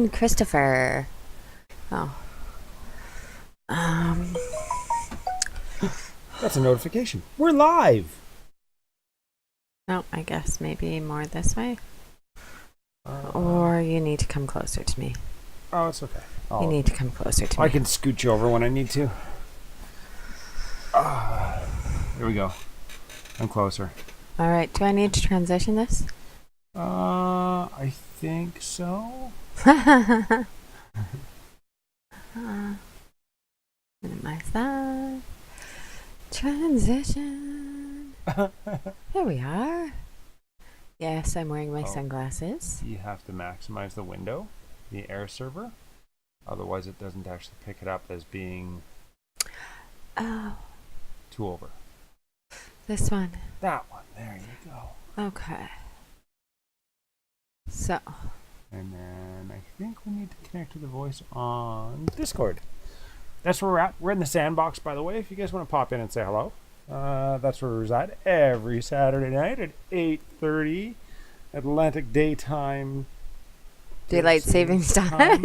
and Christopher. Oh. That's a notification. We're live. No, I guess maybe more this way. Or you need to come closer to me. Oh, it's okay. You need to come closer to me. I can scooch you over when I need to. There we go. I'm closer. All right. Do I need to transition this? I think so. Minimize that. Transition. There we are. Yes, I'm wearing my sunglasses. You have to maximize the window, the air server. Otherwise, it doesn't actually pick it up as being two over. This one. That one. There you go. Okay. So. And then I think we need to connect to the voice on Discord. That's where we're at. We're in the sandbox, by the way. If you guys want to pop in and say hello, that's where we reside every Saturday night at 8:30 Atlantic Daytime. Daylight savings time.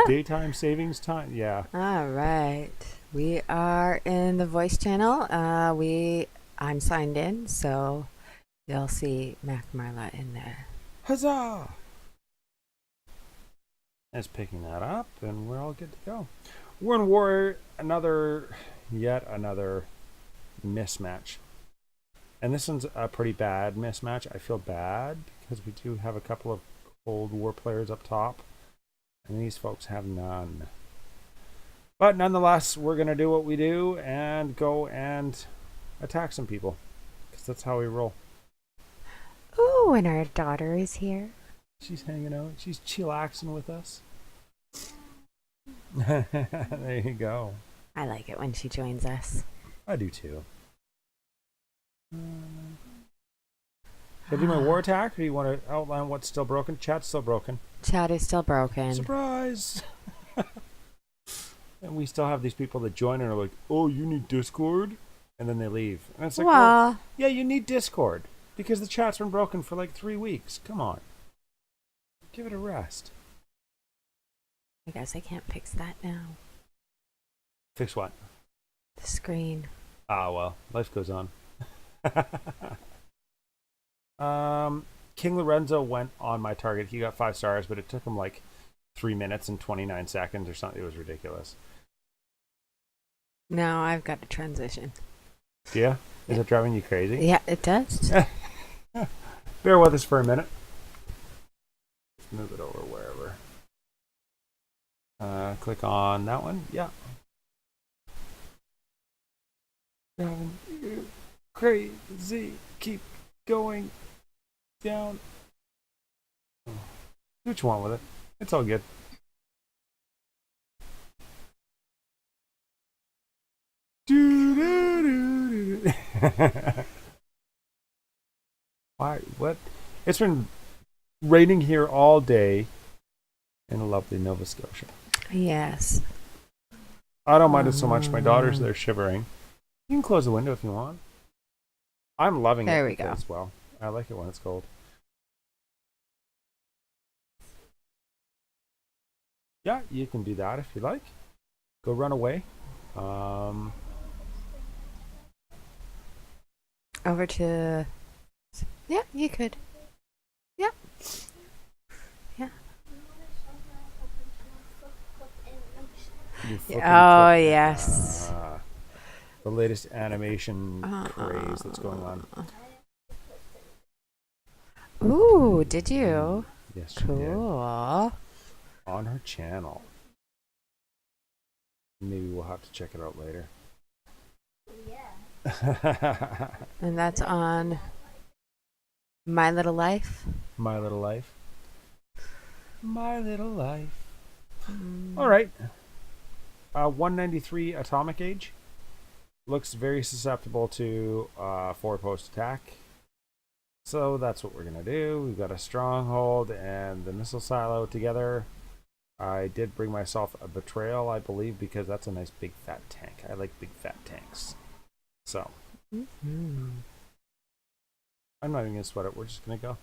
Daytime savings time. Yeah. All right. We are in the voice channel. I'm signed in, so you'll see Mac Marla in there. Huzzah! It's picking that up, and we're all good to go. We're in war, yet another mismatch. And this one's a pretty bad mismatch. I feel bad because we do have a couple of Cold War players up top, and these folks have none. But nonetheless, we're going to do what we do and go and attack some people, because that's how we roll. Oh, and our daughter is here. She's hanging out. She's chillaxing with us. There you go. I like it when she joins us. I do too. Should I do my war attack, or do you want to outline what's still broken? Chat's still broken. Chat is still broken. Surprise! And we still have these people that join and are like, oh, you need Discord? And then they leave. And it's like, well, yeah, you need Discord. Because the chat's been broken for like 3 weeks. Come on. Give it a rest. I guess I can't fix that now. Fix what? The screen. Ah, well, life goes on. King Lorenzo went on my target. He got 5 stars, but it took him like 3 minutes and 29 seconds or something. It was ridiculous. Now I've got to transition. Yeah? Is it driving you crazy? Yeah, it does. Bear with us for a minute. Move it over wherever. Click on that one. Yeah. Driving you crazy. Keep going down. Do what you want with it. It's all good. Why? What? It's been raining here all day in lovely Nova Scotia. Yes. I don't mind it so much. My daughter's there shivering. You can close the window if you want. I'm loving it. There we go. As well. I like it when it's cold. Yeah, you can do that if you like. Go run away. Over to... Yeah, you could. Yeah. Yeah. Oh, yes. The latest animation craze that's going on. Ooh, did you? Yes, cool. On her channel. Maybe we'll have to check it out later. Yeah. And that's on My Little Life? My Little Life. My Little Life. All right. 193 atomic age. Looks very susceptible to 4-post attack. So that's what we're going to do. We've got a stronghold and the missile silo together. I did bring myself a betrayal, I believe, because that's a nice big fat tank. I like big fat tanks. So. I'm not even going to sweat it. We're just going to go.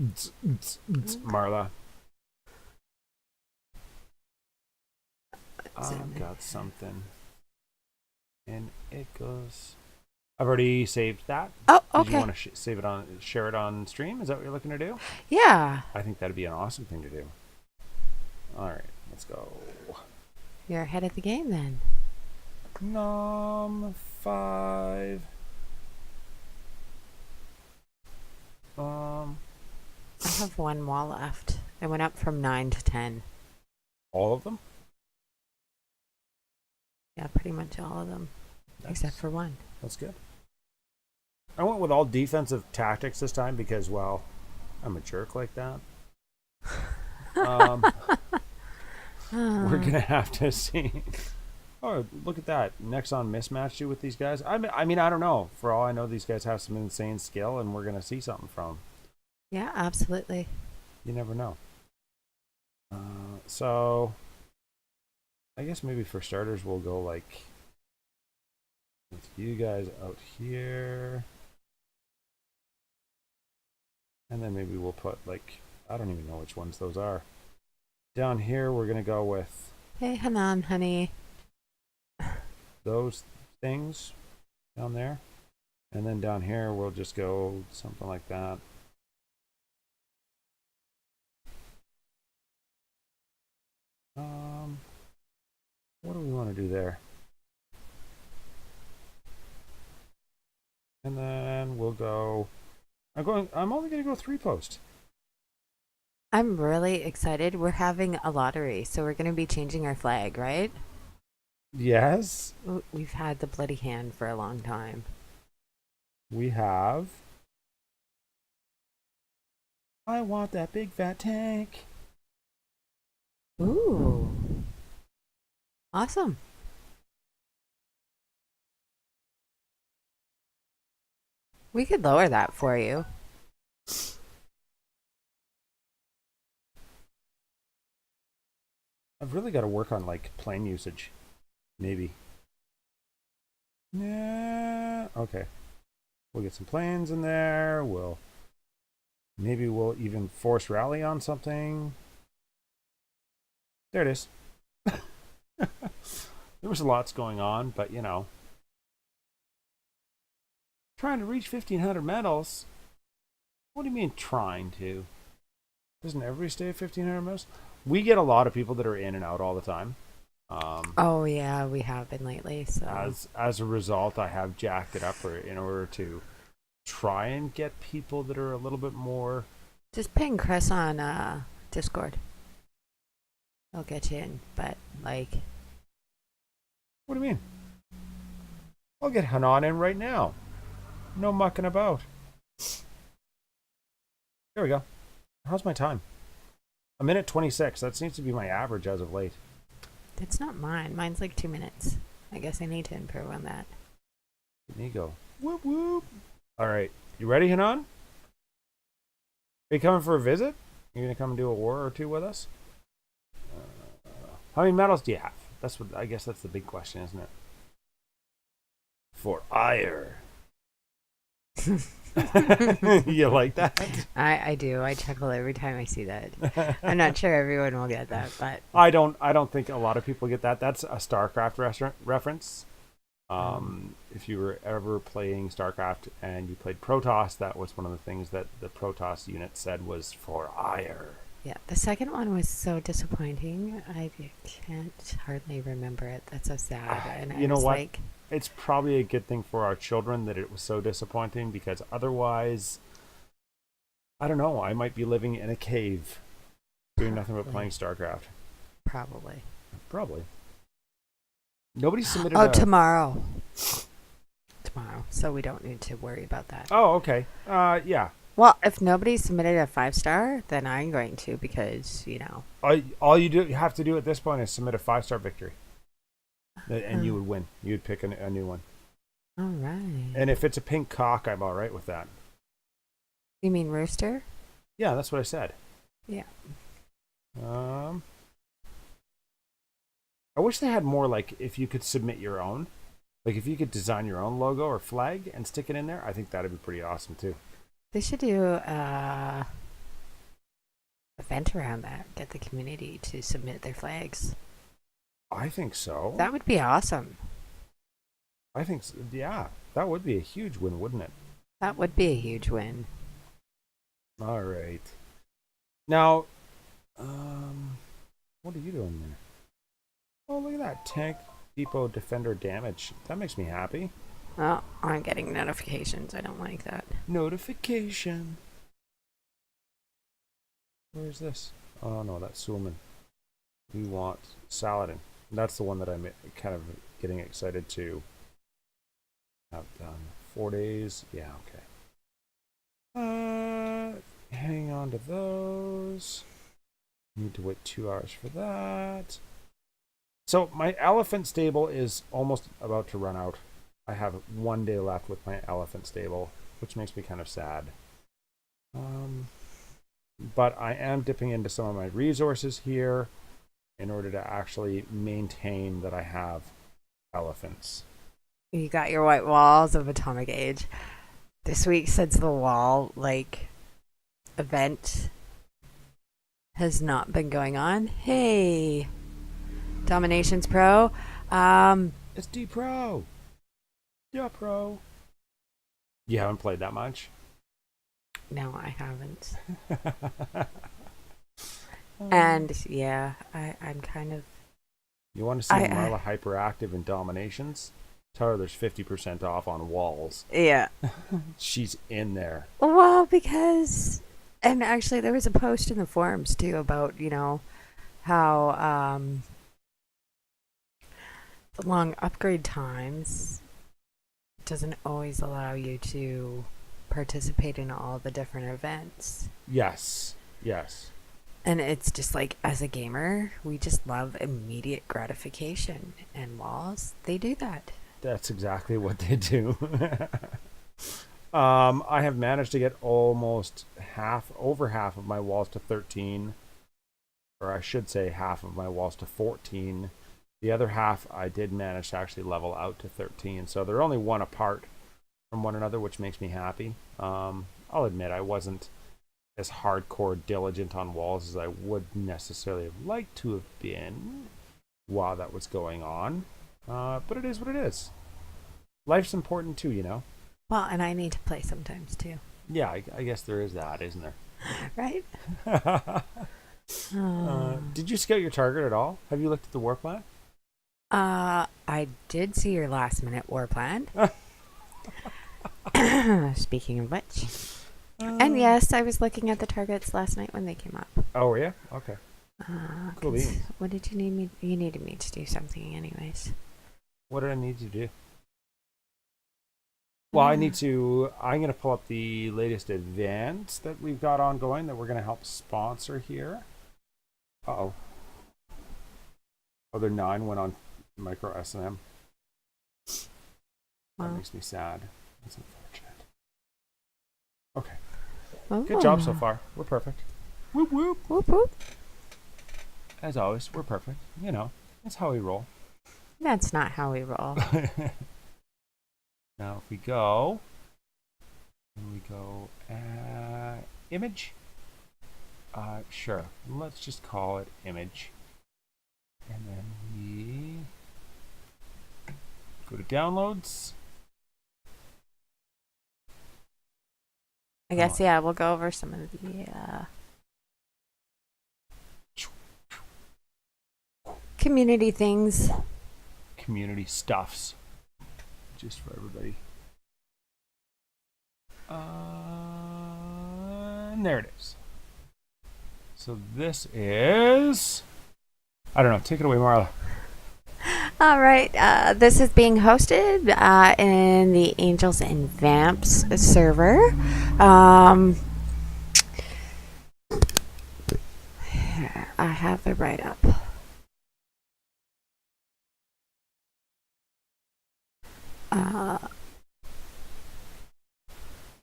Marla. It's in I've there. got something. And it goes. I've already saved that. Oh, Did you okay. want to save it on, share it on stream? Is that what you're looking to do? Yeah. I think that'd be an awesome thing to do. All right, let's go. You're ahead of the game then. Nom 5. I have one wall left. I went up from 9 to 10. All of them? Yeah, pretty much all of them, except for one. That's good. I went with all defensive tactics this time because, well, I'm a jerk like that. We're gonna have to see. Oh, look at that! Nexon mismatched you with these guys. I mean, I don't know. For all I know, these guys have some insane skill, and we're gonna see something from them. Yeah, absolutely. You never know. So, I guess maybe for starters, we'll go like with you guys out here, and then maybe we'll put like I don't even know which ones those are. Down here, we're gonna go with Hey, Hanan, honey. those things down there, and then down here we'll just go something like that. What do we want to do there? And then we'll go. I'm only gonna go 3 post. I'm really excited. We're having a lottery, so we're going to be changing our flag, right? Yes, We've had the bloody hand for a long time. we have. I want that big fat tank. Ooh. Awesome. We could lower that for you. I've really got to work on like plane usage. Maybe. Yeah. Okay. We'll get some planes in there. Maybe we'll even force rally on something. There it is. There was lots going on, but you know, trying to reach 1,500 medals. What do you mean trying to? Doesn't everybody stay at 1,500 medals? We get a lot of people that are in and out all the time. Oh yeah, we have been lately. So As a result, I have jacked it up in order to try and get people that are a little bit more. just ping Chris on Discord. I'll get you in, but like, What do you mean? I'll get Hanan in right now. No mucking about. There we go. How's my time? A minute 26. That seems to be my average as of late. that's not mine. Mine's like 2 minutes. I guess I need to improve on that. There you go. Whoop whoop. All right. You ready, Hanan? Are you coming for a visit? You gonna come and do a war or two with us? How many medals do you have? That's what I guess that's the big question, isn't it? For ire. You like that? I do. I chuckle every time I see that. I'm not sure everyone will get that, but I don't think a lot of people get that. That's a StarCraft reference. If you were ever playing StarCraft and you played Protoss, that was one of the things that the Protoss unit said was for ire. yeah, the second one was so disappointing. I can't hardly remember it. That's so sad. And You I know was what? like, It's probably a good thing for our children that it was so disappointing because otherwise, I don't know, I might be living in a cave doing nothing but playing StarCraft. probably. Probably. Nobody submitted Oh, tomorrow. Tomorrow. So we don't need to worry about that. Oh, okay. Yeah. Well, if nobody submitted a 5-star, then I'm going to because, All you have to do at this point is submit a 5-star victory. And you would win. You'd pick a new one. All right. And if it's a pink cock, I'm all right with that. You mean rooster? Yeah, that's what I said. Yeah. I wish they had more, like, if you could submit your own. Like, if you could design your own logo or flag and stick it in there, I think that'd be pretty awesome, too. They should do event around that. Get the community to submit their flags. I think so. That would be awesome. I think, yeah, that would be a huge win, wouldn't it? That would be a huge win. All right. Now, what are you doing there? Oh, look at that. Tank Depot Defender damage. That makes me happy. Well, I'm getting notifications. I don't like that. Notification. Where's this? Oh, no, that's Sulman. We want Saladin. That's the one that I'm kind of getting excited to have done. 4 days. Yeah, okay. Hang on to those. Need to wait 2 hours for that. So my elephant stable is almost about to run out. I have 1 day left with my elephant stable, which makes me kind of sad. But I am dipping into some of my resources here in order to actually maintain that I have elephants. You got your white walls of Atomic Age. This week, since the wall event has not been going on. Hey, Dominations Pro. It's D Pro. Yeah, Pro. You haven't played that much? No, I haven't. And yeah, I'm kind of. You want to see Marla hyperactive in Dominations? Tell her there's 50% off on walls. Yeah. She's in there. Well, because, and actually there was a post in the forums too about, how the long upgrade times doesn't always allow you to participate in all the different events. Yes. And it's just like, as a gamer, we just love immediate gratification. And walls, they do that. That's exactly what they do. I have managed to get almost over half of my walls to 13. Or I should say half of my walls to 14. The other half I did manage to actually level out to 13. So they're only one apart from one another, which makes me happy. I'll admit I wasn't as hardcore diligent on walls as I would necessarily have liked to have been while that was going on. But it is what it is. Life's important too, Well, and I need to play sometimes too. Yeah, I guess there is that, isn't there? Right? Did you scout your target at all? Have you looked at the war plan? I did see your last minute war plan. Speaking of which. And yes, I was looking at the targets last night when they came up. Oh, yeah? Okay. Cool beans. What did you need me? You needed me to do something anyways. What did I need you to do? Well, I'm going to pull up the latest events that we've got ongoing that we're going to help sponsor here. Uh-oh. Other 9 went on micro S&M. That makes me sad. That's unfortunate. Okay. Good job so far. We're perfect. Whoop, whoop. Whoop, whoop. As always, we're perfect. That's how we roll. That's not how we roll. Now, if we go image. Sure. Let's just call it image. And then we go to downloads. I guess, yeah, we'll go over some of the community things. Community stuffs. Just for everybody. And there it is. So this is... I don't know. Take it away, Marla. All right. This is being hosted in the Angels and Vamps server. I have it right up.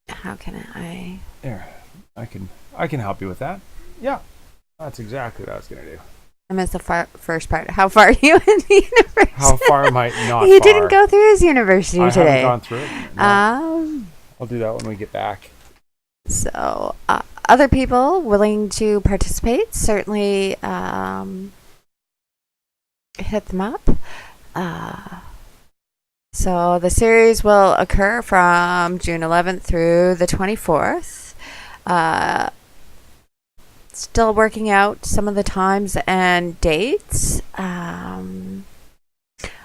How can I? There. I can help you with that. Yeah. That's exactly what I was going to do. I missed the first part. How far are you in the university? How far am I not You far? didn't go through his university today. I haven't gone through it. No. I'll do that when we get back. So, other people willing to participate, certainly hit them up. So the series will occur from June 11th through the 24th. Still working out some of the times and dates.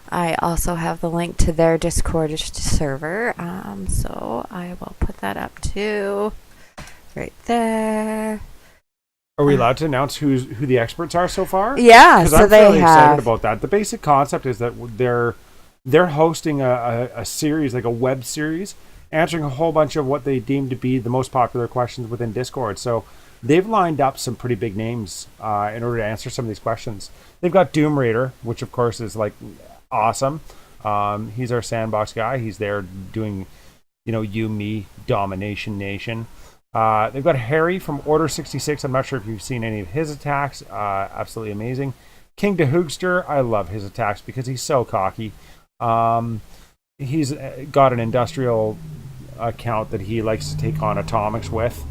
I also have the link to their Discord server, so I will put that up too, right there. Are we allowed to announce who the experts are so far? Yeah, because so I'm they fairly excited have. about that. The basic concept is that they're hosting a series, like a web series, answering a whole bunch of what they deem to be the most popular questions within Discord. So they've lined up some pretty big names in order to answer some of these questions. They've got Doom Raider, which of course is like awesome. He's our sandbox guy. He's there doing, you, me, Domination Nation. They've got Harry from Order 66. I'm not sure if you've seen any of his attacks. Absolutely amazing. King DeHoogster, I love his attacks because he's so cocky. He's got an industrial account that he likes to take on atomics with.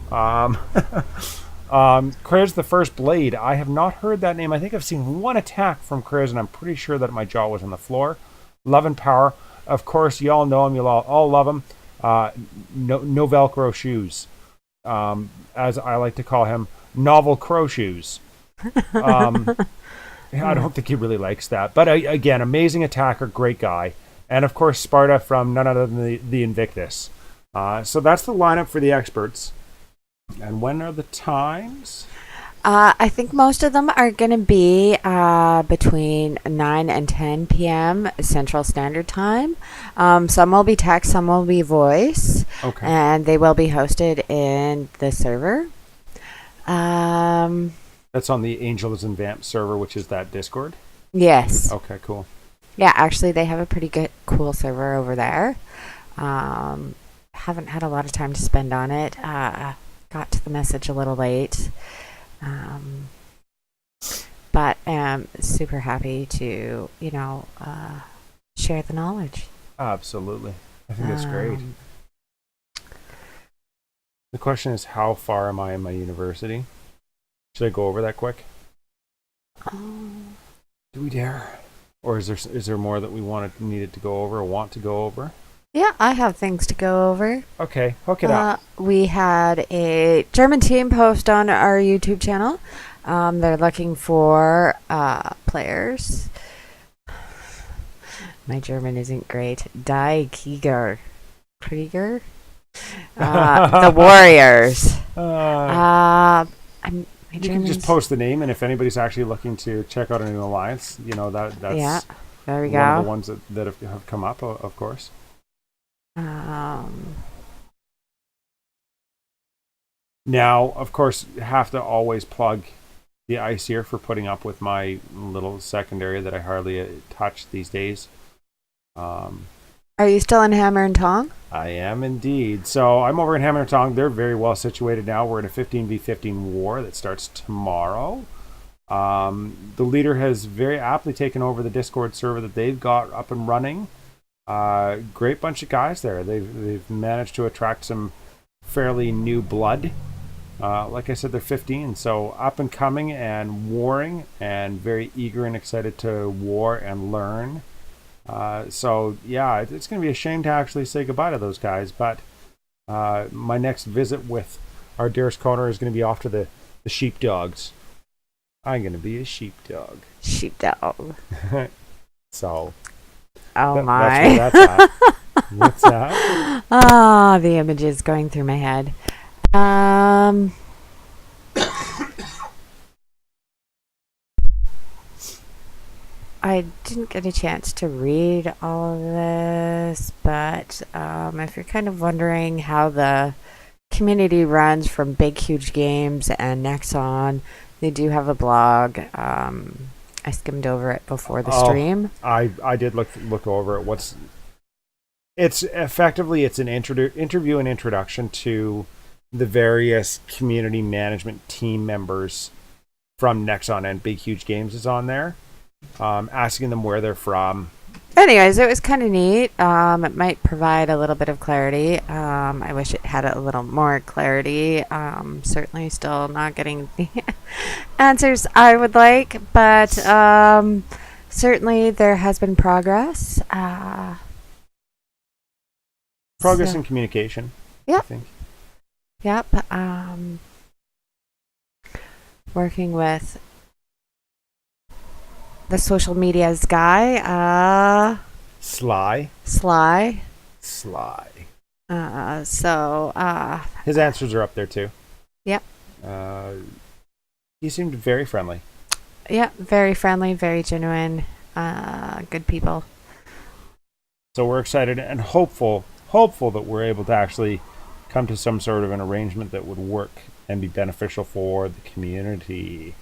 Krez the First Blade. I have not heard that name. I think I've seen one attack from Krez, and I'm pretty sure that my jaw was on the floor. Love and Power. Of course, you all know him. You all love him. No Velcro shoes. As I like to call him, Novel Crow Shoes. I don't think he really likes that. But again, amazing attacker, great guy. And of course, Sparta from none other than the Invictus. So that's the lineup for the experts. And when are the times? I think most of them are going to be between 9 and 10 p.m. Central Standard Time. Some will be text, some will be voice. Okay. And they will be hosted in the server. That's on the Angels and Vamps server, which is that Discord? Yes. Okay, cool. Yeah, actually, they have a pretty cool server over there. Haven't had a lot of time to spend on it. Got to the message a little late. But am super happy to, share the knowledge. Absolutely. I think that's great. The question is, how far am I in my university? Should I go over that quick? Do we dare? Or is there more that we needed to go over or want to go over? Yeah, I have things to go over. Okay, hook it up. We had a German team post on our YouTube channel. They're looking for players. My German isn't great. Die Krieger. The Warriors. You can just post the name, and if anybody's actually looking to check out a new alliance, that's there we one go. of the ones that have come up, of course. Now, of course, have to always plug the ice here for putting up with my little secondary that I hardly touch these days. Are you still in Hammer and Tong? I am indeed. So I'm over in Hammer and Tong. They're very well situated now. We're in a 15v15 war that starts tomorrow. The leader has very aptly taken over the Discord server that they've got up and running. Great bunch of guys there. They've managed to attract some fairly new blood. Like I said, they're 15, so up and coming and warring and very eager and excited to war and learn. So yeah, it's going to be a shame to actually say goodbye to those guys, but my next visit with our dearest Connor is going to be off to the sheepdogs. I'm going to be a sheepdog. Sheepdog. So my. That's where that's at. What's that? Ah, the images going through my head. I didn't get a chance to read all of this, but if you're kind of wondering how the community runs from Big Huge Games and Nexon, they do have a blog. I skimmed over it before the stream. I did look over it. It's effectively an interview and introduction to the various community management team members from Nexon and Big Huge Games is on there. Asking them where they're from, anyways, it was kind of neat. It might provide a little bit of clarity. I wish it had a little more clarity. Certainly still not getting the answers I would like, but certainly there has been progress. Progress So, in communication, I yep, think. yep. Working with the social media's guy, Sly. Sly. Sly. So, His answers are up there too. yep. Uh, he seemed very friendly. Yeah, very friendly, very genuine, good people. So we're excited and hopeful that we're able to actually come to some sort of an arrangement that would work and be beneficial for the community.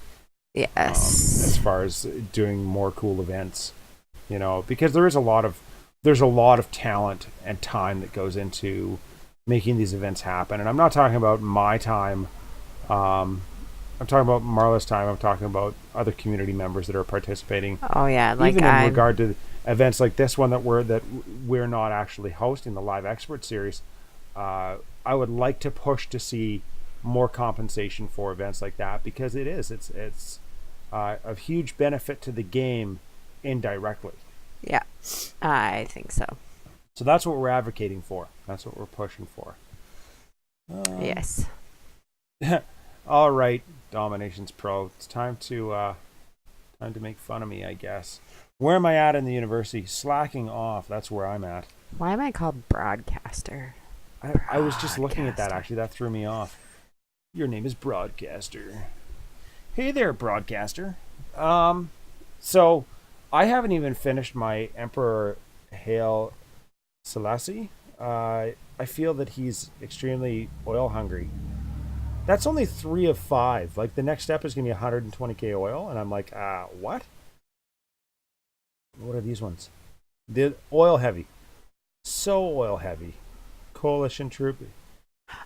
As Yes. far as doing more cool events, because there's a lot of talent and time that goes into making these events happen. And I'm not talking about my time. I'm talking about Marla's time. I'm talking about other community members that are participating, Oh yeah, like even in I'm. regard to events like this one that we're not actually hosting, the live expert series. I would like to push to see more compensation for events like that, because it's of huge benefit to the game indirectly. Yeah, I think so. So that's what we're advocating for. That's what we're pushing for. Um, Yes. all right, Dominations Pro. It's time to make fun of me, I guess. Where am I at in the university? Slacking off. That's where I'm at. Why am I called broadcaster? I was just looking at that, Broadcaster. actually. That threw me off. Your name is Broadcaster. Hey there, Broadcaster. So I haven't even finished my Emperor Haile Selassie. I feel that he's extremely oil hungry. That's only 3 of 5. Like, the next step is going to be 120k oil, and I'm like, what? What are these ones? The oil heavy. So oil heavy. Coalition troop.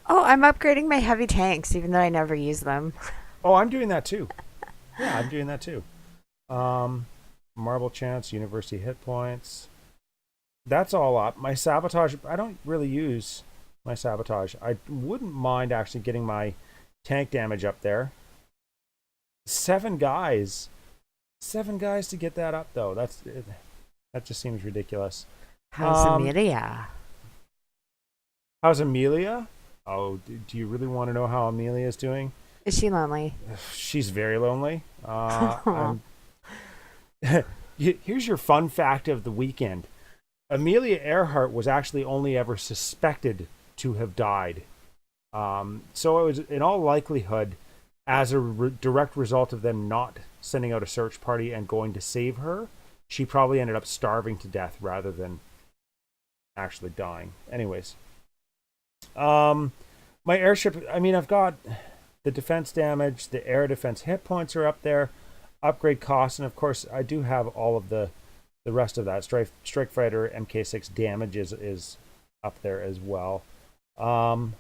Oh, I'm upgrading my heavy tanks, even though I never use them. Oh, I'm doing that too. Yeah, I'm doing that too. Marble chance, university hit points. That's all up. My sabotage, I don't really use my sabotage. I wouldn't mind actually getting my tank damage up there. 7 guys. 7 guys to get that up, though. That just seems ridiculous. How's Um, Amelia? how's Amelia? Oh, do you really want to know how Amelia is doing? Is she lonely? She's very lonely. Aw. I'm. Here's your fun fact of the weekend. Amelia Earhart was actually only ever suspected to have died. So it was, in all likelihood, as a direct result of them not sending out a search party and going to save her, she probably ended up starving to death rather than actually dying. Anyways, my airship. I mean, I've got the defense damage, the air defense hit points are up there, upgrade costs, and of course, I do have all of the rest of that. Strike Fighter MK6 damage is up there as well. Um,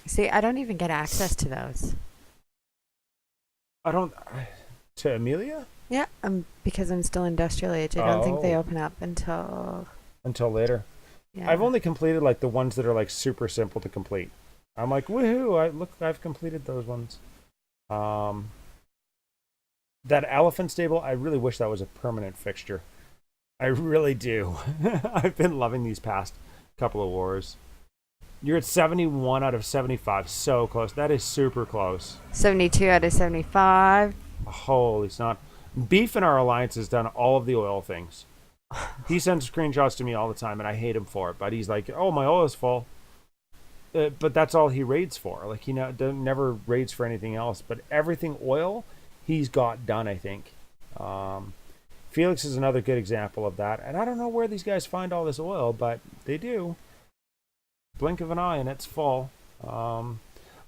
See, I don't even get access to those. I don't to Amelia. Yeah, because I'm still industrial age. I don't think they Oh, open up until. until later. I've Yeah. only completed like the ones that are like super simple to complete. I'm like, woohoo! I've completed those ones. Um, that elephant stable, I really wish that was a permanent fixture. I really do. I've been loving these past couple of wars. You're at 71 out of 75. So close. That is super close. 72 out of 75. Holy snot. Beef in our alliance has done all of the oil things. He sends screenshots to me all the time, and I hate him for it. But he's like, "Oh, my oil is full." But that's all he raids for. Like, he never raids for anything else. But everything oil, he's got done, I think. Felix is another good example of that. And I don't know where these guys find all this oil, but they do. Blink of an eye, and it's full.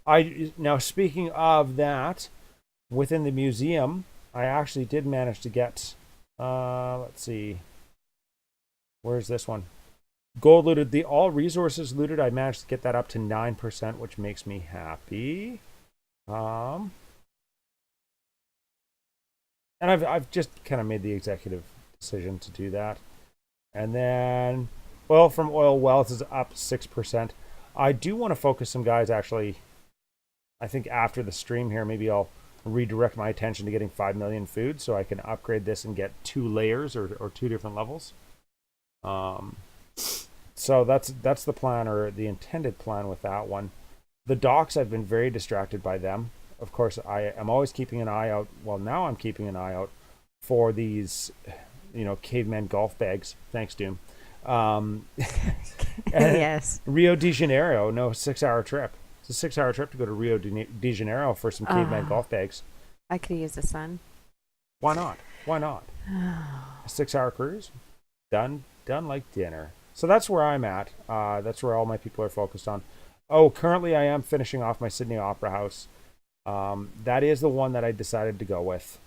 I now, speaking of that, within the museum, I actually did manage to get. Let's see. Where's this one? Gold looted. The all resources looted. I managed to get that up to 9%, which makes me happy. Um, and I've just kind of made the executive decision to do that. And then oil from oil wells is up 6%. I do want to focus some guys actually. I think after the stream here, maybe I'll redirect my attention to getting 5 million food so I can upgrade this and get 2 layers or 2 different levels. Um, so that's the plan or the intended plan with that one. The docks, I've been very distracted by them. Of course, I am always keeping an eye out. Well, now I'm keeping an eye out for these, caveman golf bags. Thanks, Doom. Um, Yes. Rio de Janeiro, no 6 hour trip. It's a 6 hour trip to go to Rio de Janeiro for some caveman golf bags. I could use the sun. Why not? Why not? A 6 hour cruise, done like dinner. So that's where I'm at. That's where all my people are focused on. Oh, currently I am finishing off my Sydney Opera House. That is the one that I decided to go with.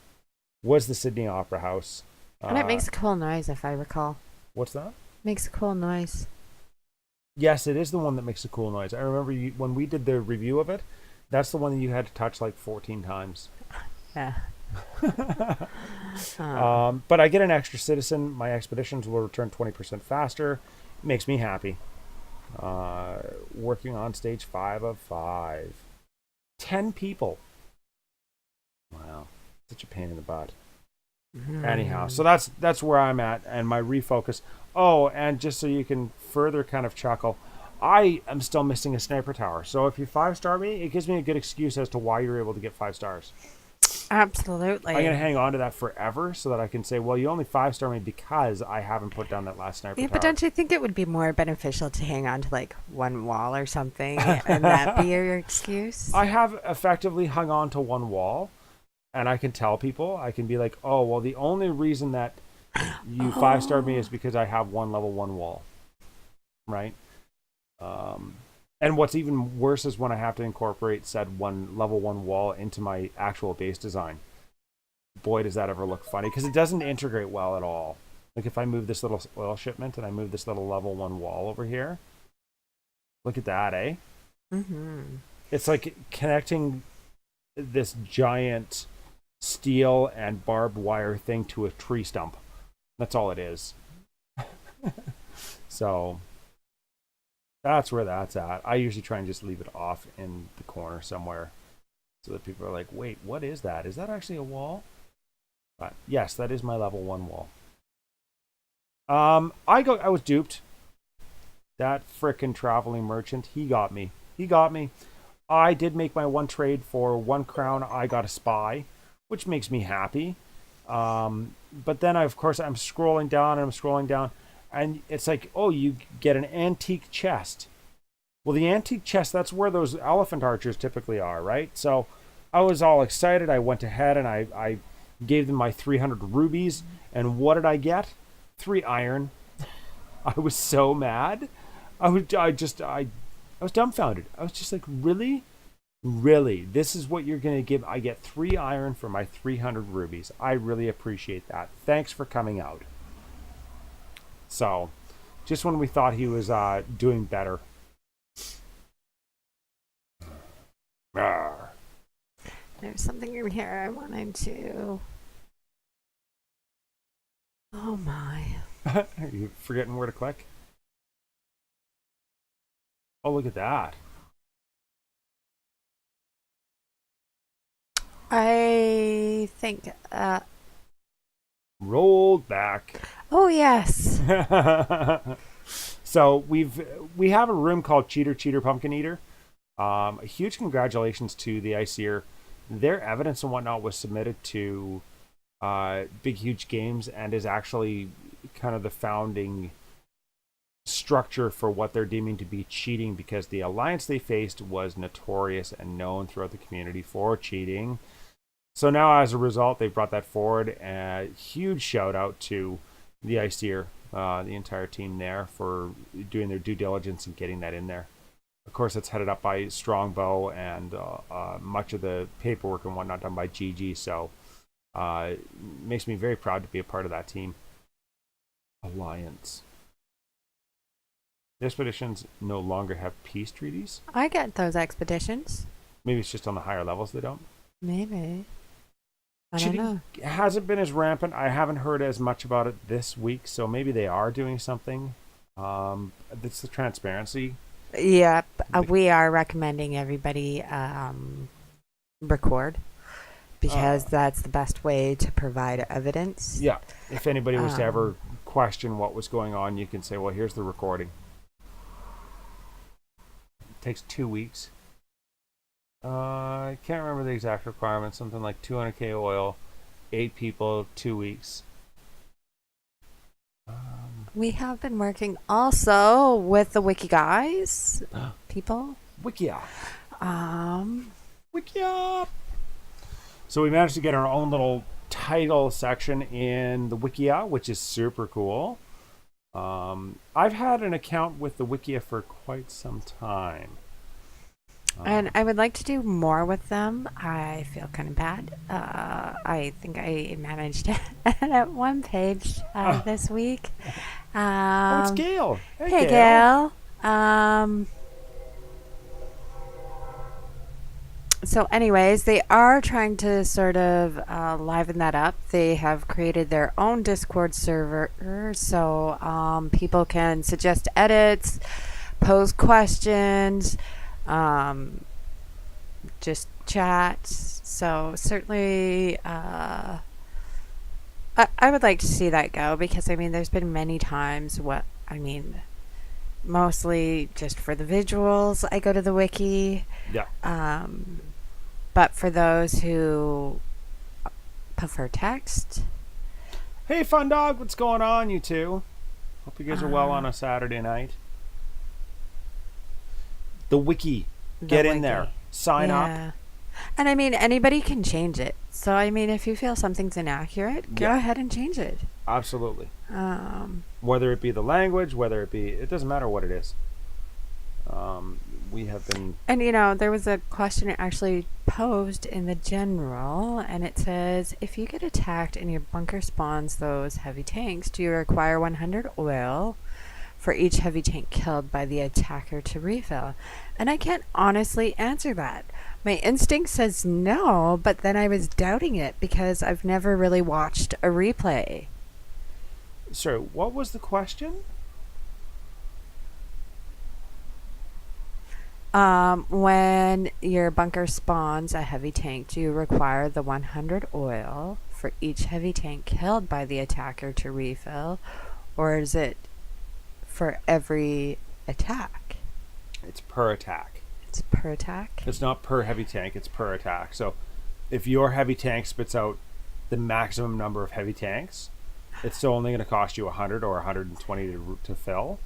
Was the Sydney Opera House? And it makes a cool noise, if I recall. What's that? Makes a cool noise. Yes, it is the one that makes a cool noise. I remember when we did the review of it. That's the one that you had to touch like 14 times. Yeah. But I get an extra citizen. My expeditions will return 20% faster. It makes me happy. Working on stage 5 of 5. 10 people. Wow. Such a pain in the butt. Anyhow, so that's where I'm at and my refocus. Oh, and just so you can further kind of chuckle, I am still missing a sniper tower. So if you 5-star me, it gives me a good excuse as to why you're able to get 5 stars. Absolutely. I'm gonna hang on to that forever so that I can say, well, you only 5-star me because I haven't put down that last sniper Yeah, tower. but don't you think it would be more beneficial to hang on to like one wall or something and that be your excuse? I have effectively hung on to one wall, and I can tell people, I can be like, oh, well, the only reason that you 5-starred me is because I have one level 1 wall, right? And what's even worse is when I have to incorporate said one level 1 wall into my actual base design. Boy, does that ever look funny, because it doesn't integrate well at all. Like if I move this little oil shipment and I move this little level 1 wall over here, look at that, eh? Mm-hmm. It's like connecting this giant steel and barbed wire thing to a tree stump. That's all it is. So that's where that's at. I usually try and just leave it off in the corner somewhere so that people are like, wait, what is that? Is that actually a wall? But yes, that is my level 1 wall. I was duped. That frickin' traveling merchant, he got me. I did make my one trade for 1 crown. I got a spy, which makes me happy. But then, of course, I'm scrolling down, and it's like, oh, you get an antique chest. Well, the antique chest, that's where those elephant archers typically are, right? So I was all excited. I went ahead and I gave them my 300 rubies. And what did I get? 3 iron. I was so mad. I was dumbfounded. I was just like, really? Really? This is what you're going to give? I get 3 iron for my 300 rubies. I really appreciate that. Thanks for coming out. So, just when we thought he was doing better. Arr. There's something in here I wanted to. Oh my. You forgetting where to click? Oh, look at that. I think. Rolled back. Oh yes. So we have a room called Cheater Pumpkin Eater. A huge congratulations to the ICR. Their evidence and whatnot was submitted to Big Huge Games and is actually kind of the founding structure for what they're deeming to be cheating, because the alliance they faced was notorious and known throughout the community for cheating. So now, as a result, they've brought that forward. A huge shout out to the ICR, the entire team there, for doing their due diligence and getting that in there. Of course, it's headed up by Strongbow, and much of the paperwork and whatnot done by GG. So it makes me very proud to be a part of that team. Alliance. The expeditions no longer have peace treaties. I get those expeditions. Maybe it's just on the higher levels they don't. Maybe. I don't Cheating know. hasn't been as rampant. I haven't heard as much about it this week, so maybe they are doing something. It's the transparency. Yep, The, we are recommending everybody record because uh, that's the best way to provide evidence. yeah, if anybody was to Um, ever question what was going on, you can say, well, here's the recording. It takes 2 weeks. I can't remember the exact requirement. Something like 200K oil, 8 people, 2 weeks. we have been working also with the Wiki guys, people. Wikia. Um, Wikia. So we managed to get our own little title section in the Wikia, which is super cool. I've had an account with the Wikia for quite some time. and I would like to do more with them. I feel kind of bad. I think I managed to edit one page this week. Oh, it's Gail. Hey, Hey, Gail. Gail. So, anyways, they are trying to sort of liven that up. They have created their own Discord server, so people can suggest edits, pose questions, um, just chat. So, certainly, I would like to see that go because I mean, there's been many times mostly just for the visuals, I go to the wiki. Yeah. But for those who prefer text, Hey, fun dog. What's going on, you two? Hope you guys are well on uh, a Saturday night. The Wiki. the Get in wiki. there. Sign up. Yeah. And I mean, anybody can change it. So, I mean, if you feel something's inaccurate, go Yeah. ahead and change it. Absolutely. Um, Whether it be the language, whether it doesn't matter what it is. We have been. and, there was a question actually posed in the general, and it says, if you get attacked and your bunker spawns those heavy tanks, do you require 100 oil for each heavy tank killed by the attacker to refill? And I can't honestly answer that. My instinct says no, but then I was doubting it because I've never really watched a replay. Sorry, what was the question? When your bunker spawns a heavy tank, do you require the 100 oil for each heavy tank killed by the attacker to refill, or is it for every attack? It's per attack. It's per attack? It's not per heavy tank, it's per attack. So if your heavy tank spits out the maximum number of heavy tanks, it's still only going to cost you 100 or 120 to fill.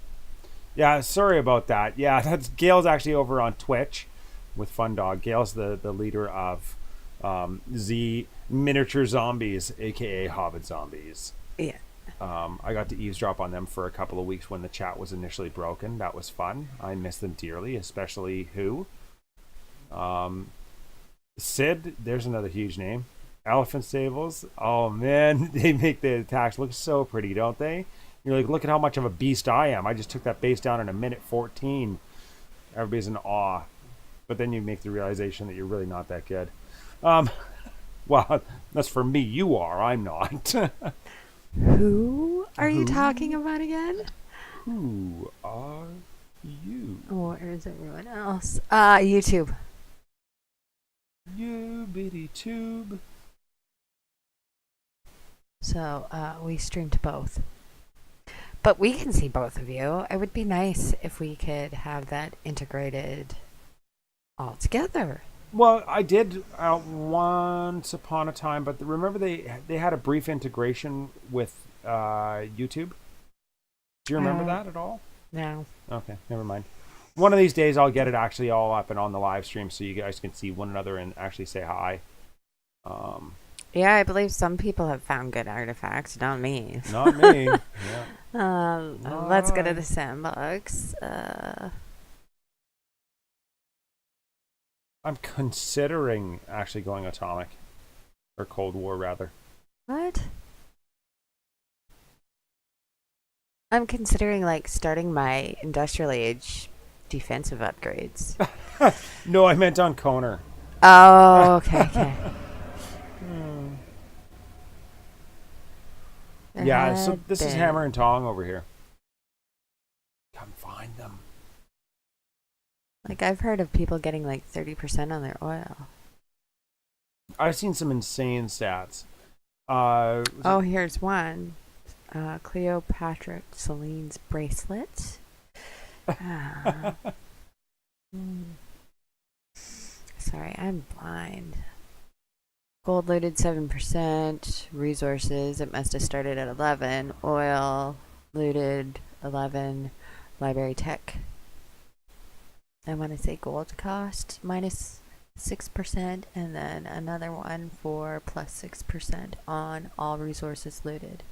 Yeah, sorry about that. Yeah, that's Gail's actually over on Twitch with Fun Dog. Gail's the leader of Z Miniature Zombies, aka Hobbit Zombies. Yeah. I got to eavesdrop on them for a couple of weeks when the chat was initially broken. That was fun. I miss them dearly, especially who? Sid, there's another huge name. Elephant Stables. Oh man, they make the attacks look so pretty, don't they? You're like, look at how much of a beast I am. I just took that base down in a minute 14. Everybody's in awe. But then you make the realization that you're really not that good. Well, that's for me. You are. I'm not. Who are you Who? talking about again? Who are you? Or is everyone else? YouTube. You bitty tube. So, we stream to both. But we can see both of you. It would be nice if we could have that integrated all together. Well, I did once upon a time, but remember they had a brief integration with YouTube. Do you remember that at all? No. Okay, never mind. One of these days, I'll get it actually all up and on the live stream, so you guys can see one another and actually say hi. Yeah, I believe some people have found good artifacts, not me. Not me. Yeah. Let's go to the sandbox. I'm considering actually going atomic, or Cold War rather. What? I'm considering starting my industrial age defensive upgrades. No, I meant on Koner. Oh, okay. There Yeah, so had this is Hammer and been. Tong over here. Come find them. Like, I've heard of people getting like 30% on their oil. I've seen some insane stats. Was it Oh, here's one. Cleopatra Celine's bracelet. Ah. Hmm. Sorry, I'm blind. Gold loaded 7%. Resources, it must have started at 11. Oil looted 11. Library tech, I want to say gold cost minus 6%, and then another one for plus 6% on all resources looted.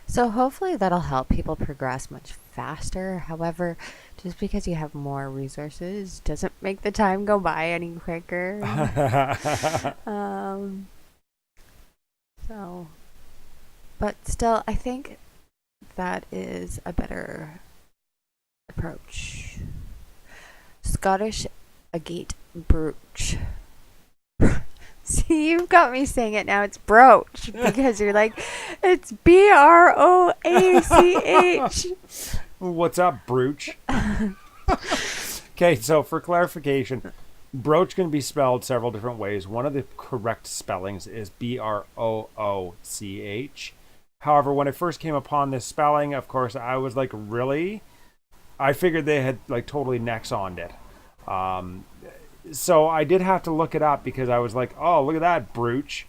So hopefully that'll help people progress much faster. However, just because you have more resources doesn't make the time go by any quicker. Um, so, but still, I think that is a better approach. Scottish agate brooch. See, you've got me saying it now. It's brooch because you're like, it's Broach. What's up, Brooch? Okay, so for clarification, brooch can be spelled several different ways. One of the correct spellings is Brooch. However, when I first came upon this spelling, of course, I was like, really? I figured they had like totally Nexoned it. Um, so I did have to look it up because I was like, oh, look at that, Brooch.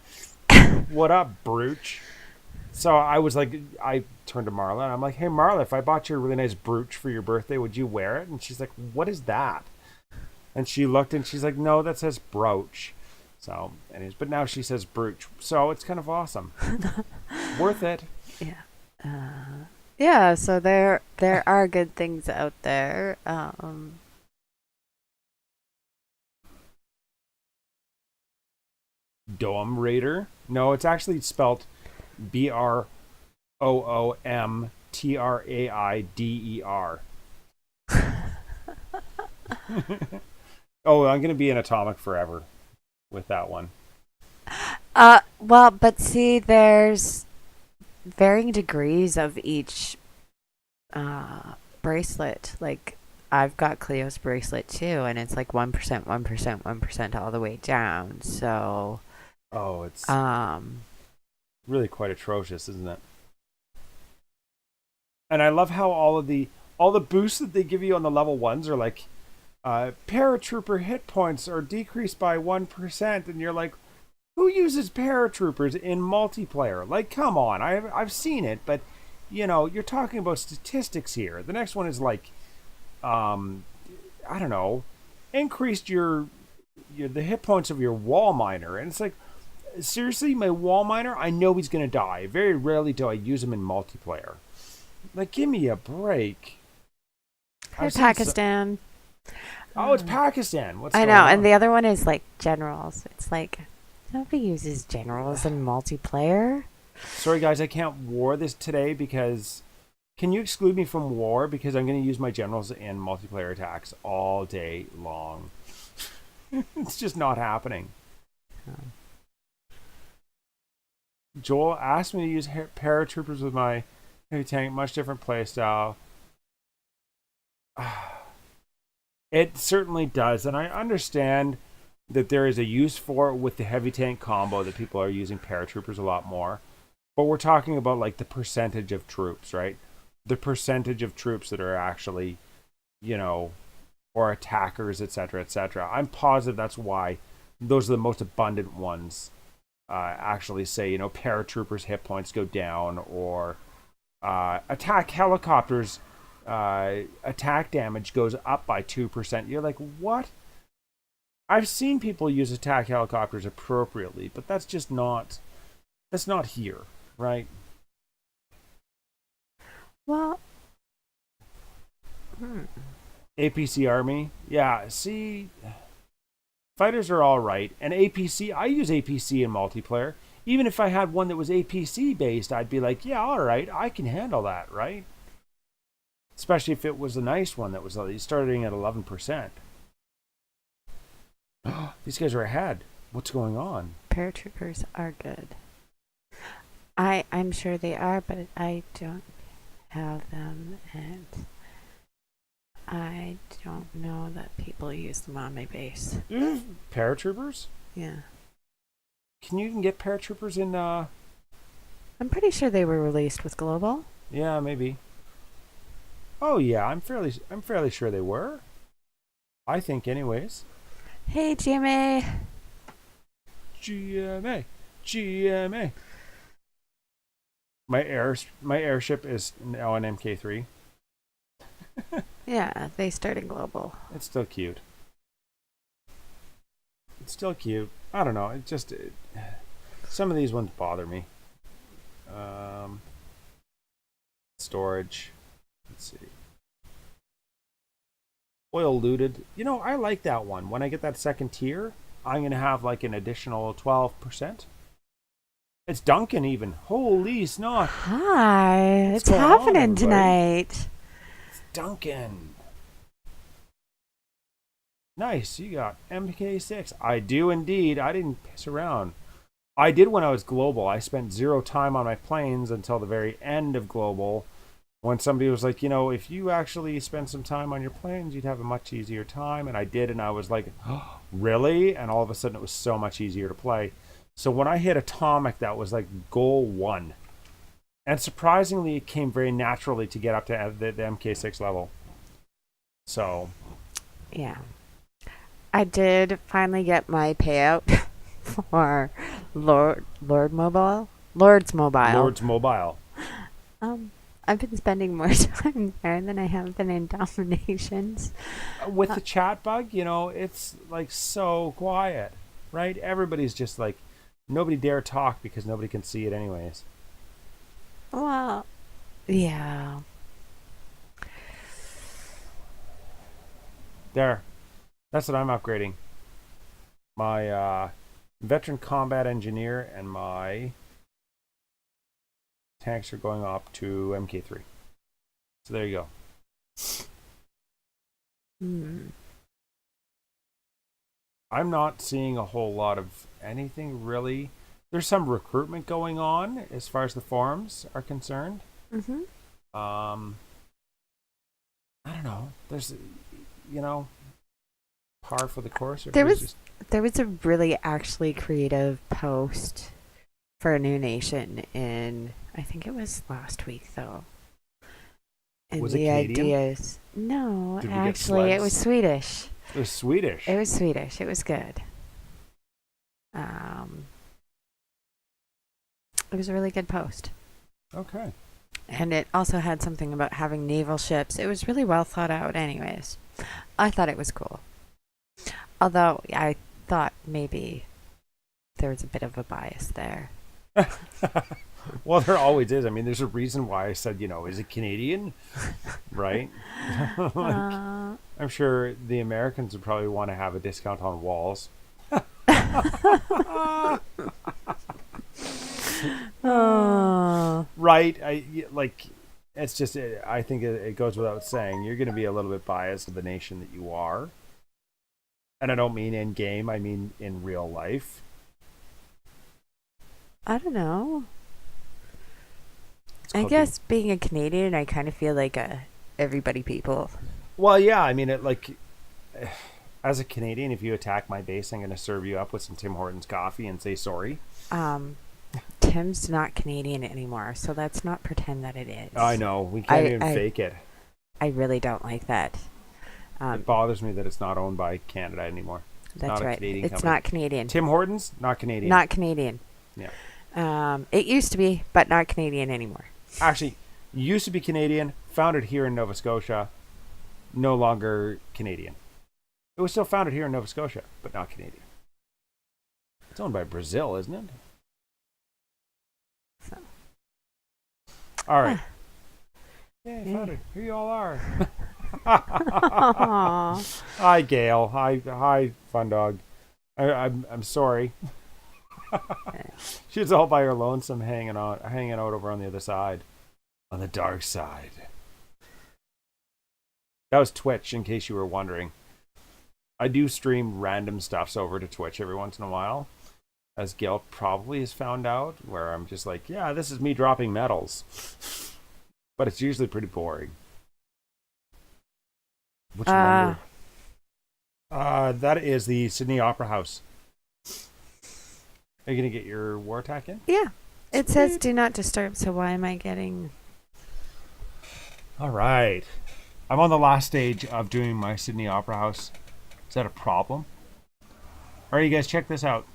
What up, Brooch? So I was like, I turned to Marla and I'm like, hey, Marla, if I bought you a really nice brooch for your birthday, would you wear it? And she's like, what is that? And she looked and she's like, no, that says brooch. So, anyways, but now she says brooch. So it's kind of awesome. Worth it. Yeah. Yeah, so there are good things out there. Dome Raider. No, it's actually spelled Broomtraider. Oh, I'm gonna be in Atomic forever with that one. Well, but see, there's varying degrees of each bracelet. Like, I've got Cleo's bracelet too, and it's like 1%, 1%, 1% all the way down. So, Oh, it's um, really quite atrocious, isn't it? And I love how all the boosts that they give you on the level ones are like paratrooper hit points are decreased by 1%, and you're like, who uses paratroopers in multiplayer? Like, come on, I've seen it, but you're talking about statistics here. The next one is like, I don't know, increased your the hit points of your wall miner, and it's like, seriously, my wall miner, I know he's gonna die. Very rarely do I use him in multiplayer. Like, give me a break. Hi, I've seen some. Pakistan. Oh, it's Pakistan. What's I going know, and on? the other one is like generals. It's like nobody uses generals in multiplayer. Sorry, guys, I can't war this today because. Can you exclude me from war? Because I'm going to use my generals in multiplayer attacks all day long. It's just not happening. Joel asked me to use paratroopers with my heavy tank, much different playstyle. It certainly does, and I understand that there is a use for it with the heavy tank combo that people are using paratroopers a lot more. But we're talking about like the percentage of troops, right? The percentage of troops that are actually, you know, or attackers, etc., etc. I'm positive that's why those are the most abundant ones. Actually, say paratroopers hit points go down, or attack helicopters attack damage goes up by 2%. You're like, what? I've seen people use attack helicopters appropriately, but that's not here, right? Well, hmm. APC army, yeah. See, fighters are all right, and APC. I use APC in multiplayer. Even if I had one that was APC based, I'd be like, yeah, all right, I can handle that, right? Especially if it was a nice one that was starting at 11%. These guys are ahead. What's going on? Paratroopers are good. I'm sure they are, but I don't have them, and I don't know that people use them on my base. Paratroopers? Yeah. Can you even get paratroopers in I'm pretty sure they were released with Global. yeah, maybe. Oh yeah, I'm fairly sure they were. I think anyways. Hey, Jimmy. GMA. GMA. My airship is now an MK3. Yeah, they started Global. It's still cute. It's still cute. I don't know. Some of these ones bother me. Um, storage. Let's see. Oil looted. You know, I like that one. When I get that second tier, I'm gonna have like an additional 12%. It's Duncan even. Holy snot! Hi, What's it's going on, happening everybody? tonight. It's Duncan. Nice. You got MK6. I do indeed. I didn't piss around. I did when I was global. I spent zero time on my planes until the very end of global. When somebody was like, if you actually spend some time on your planes, you'd have a much easier time. And I did, and I was like, oh, really? And all of a sudden, it was so much easier to play. So when I hit Atomic, that was like goal one. And surprisingly, it came very naturally to get up to the MK6 level. So, Yeah. I did finally get my payout for Lord's Mobile. Lord's Mobile. Um, I've been spending more time there than I have been in Dominations. With Uh, the chat bug, it's like so quiet, right? Everybody's just like, nobody dare talk because nobody can see it anyways. well, yeah. There. That's what I'm upgrading. My veteran combat engineer and my tanks are going up to MK3. So there you go. Hmm. I'm not seeing a whole lot of anything really. There's some recruitment going on as far as the forums are concerned. Mm-hmm. Um, I don't know. There's, you know, par for the course, or There everybody's was just. there was a really actually creative post for a new nation in, I think it was last week though. And Was it the Canadian? ideas, no, Did we get actually it was sleds? Swedish. It was Swedish. It was Swedish. It was good. Um, it was a really good post. Okay. And it also had something about having naval ships. It was really well thought out, anyways. I thought it was cool. Although I thought maybe there was a bit of a bias there. Well, there always is. I mean, there's a reason why I said, is it Canadian? Right? Like, Uh, I'm sure the Americans would probably want to have a discount on walls. oh, Right? It's just, I think it goes without saying. You're going to be a little bit biased to the nation that you are. And I don't mean in game, I mean in real life. I don't know. It's I called being. guess being a Canadian, I kind of feel like a everybody people. Well, yeah, I mean, as a Canadian, if you attack my base, I'm going to serve you up with some Tim Hortons coffee and say sorry. Um, Tim's not Canadian anymore, so let's not pretend that it I is. know. We can't I even I, fake it. I really don't like that. It Um, bothers me that it's not owned by Canada anymore. It's that's not a right. Canadian It's company. not Canadian. Tim Hortons, not Canadian. Not Canadian. Yeah. It used to be, but not Canadian anymore. Actually, used to be Canadian, founded here in Nova Scotia, no longer Canadian. It was still founded here in Nova Scotia, but not Canadian. It's owned by Brazil, isn't it? So, All right. huh. Yeah, Yeah. founded. Here you all are. Aw. Hi, Gail. Hi, Fun Dog. I'm sorry. She was all by her lonesome, hanging out over on the other side, on the dark side. That was Twitch, in case you were wondering. I do stream random stuffs over to Twitch every once in a while. as Gail probably has found out, where I'm just like, yeah, this is me dropping medals. But it's usually pretty boring. Which Uh, number? That is the Sydney Opera House. Are you going to get your war attack in? yeah. It says Sweet. do not disturb, so why am I getting. All right. I'm on the last stage of doing my Sydney Opera House. Is that a problem? All right, you guys, check this out.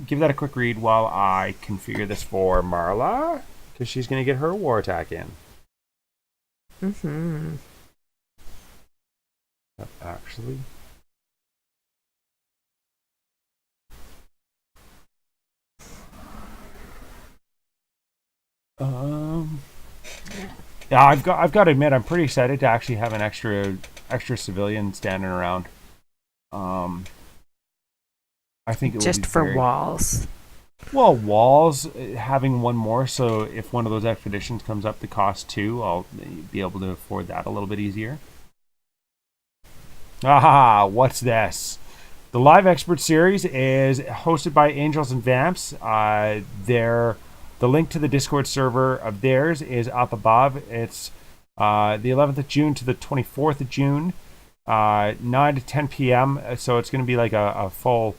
Give that a quick read while I configure this for Marla, because she's going to get her war attack in. Mm-hmm. Actually, um, yeah, I've got to admit, I'm pretty excited to actually have an extra civilian standing around. Um, I think it will be Just for very walls. well. Walls having one more, so if one of those expeditions comes up to cost two, I'll be able to afford that a little bit easier. Ah, what's this? The live expert series is hosted by Angels and Vamps. The link to the Discord server of theirs is up above. It's the 11th of June to the 24th of June, 9 to 10 p.m. So it's going to be like a full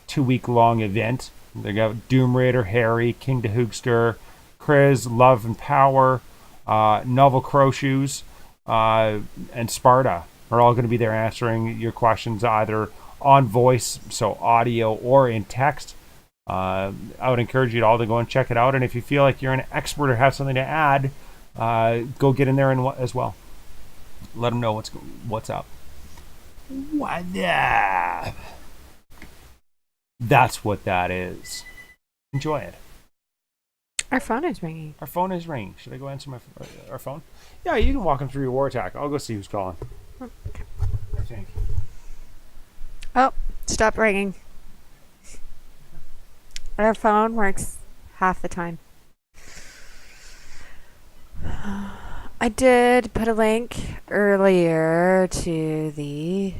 2 week long event. They got Doom Raider, Harry, King the Hoogster, Chris, Love and Power, Novel Crowshoes, and Sparta are all going to be there answering your questions either on voice, so audio, or in text. I would encourage you all to go and check it out. And if you feel like you're an expert or have something to add, go get in there as well. Let them know what's up. What? That's what that is. Enjoy it. Our phone is ringing. Our phone is ringing. Should I go answer our phone? Yeah, you can walk him through your war attack. I'll go see who's calling. Okay. I think. Oh, stop ringing. Our phone works half the time. I did put a link earlier to the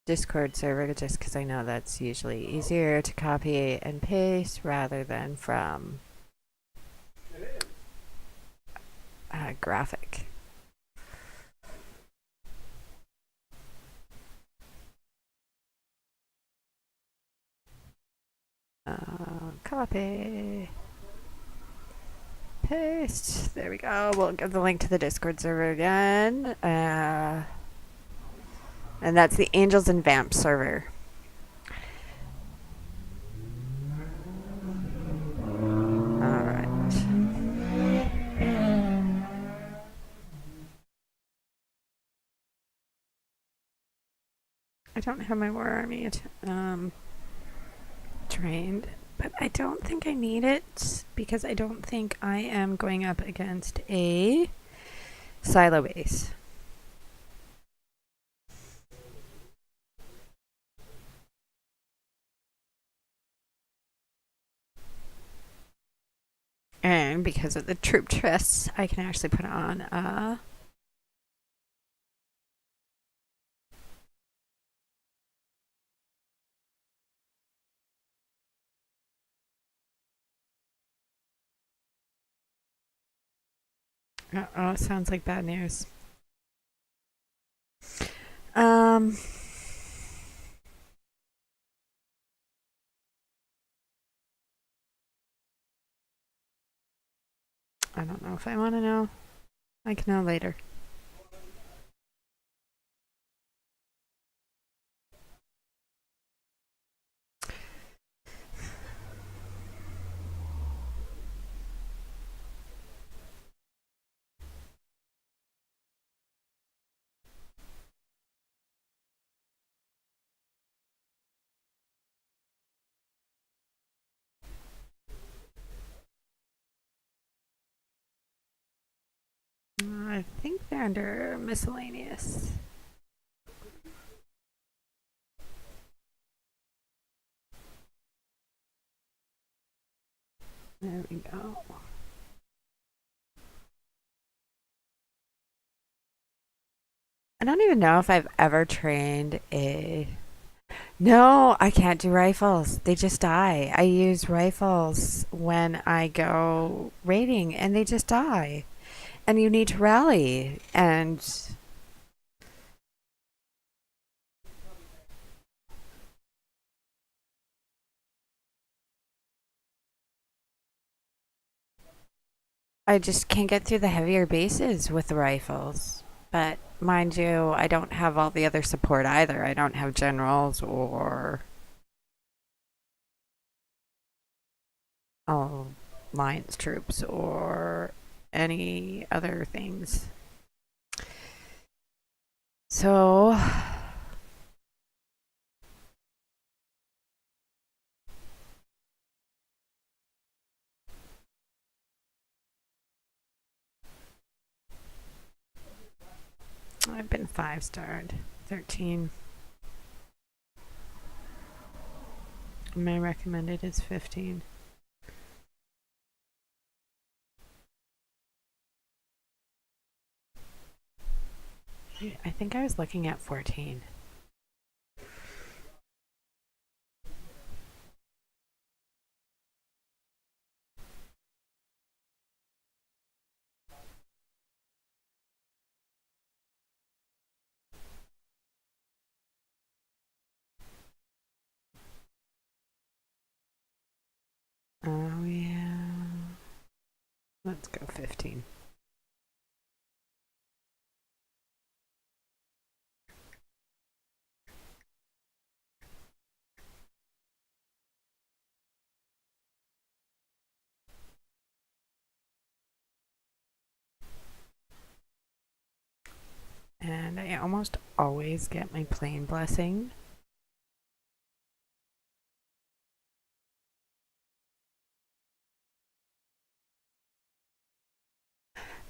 Discord server just because I know that's usually easier to copy and paste rather than from graphic. Copy. Paste. There we go. We'll give the link to the Discord server again. And that's the Angels and Vamp server. Alright. I don't have my War Army trained, but I don't think I need it because I don't think I am going up against a silo base. And because of the troop trusts, I can actually put on a oh, sounds like bad news. Um, I don't know if I want to know. I can know later. I think they're under miscellaneous. There we go. I don't even know if I've ever trained a No, I can't do rifles. They just die. I use rifles when I go raiding and they just die. And you need to rally. And I just can't get through the heavier bases with the rifles. But mind you, I don't have all the other support either. I don't have generals or alliance troops or any other things. So I've been 5-starred. 13. My recommended is 15. I think I was looking at 14. Oh, yeah. Let's go 15. And I almost always get my plane blessing.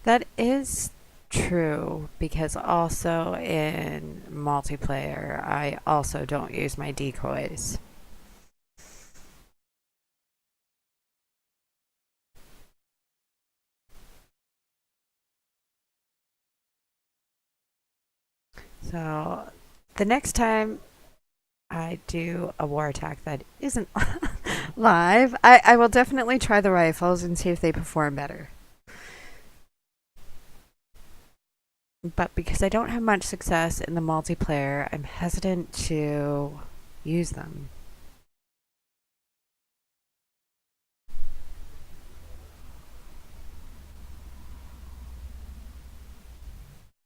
That is true because also in multiplayer, I also don't use my decoys. So the next time I do a war attack that isn't live, I will definitely try the rifles and see if they perform better. But because I don't have much success in the multiplayer, I'm hesitant to use them.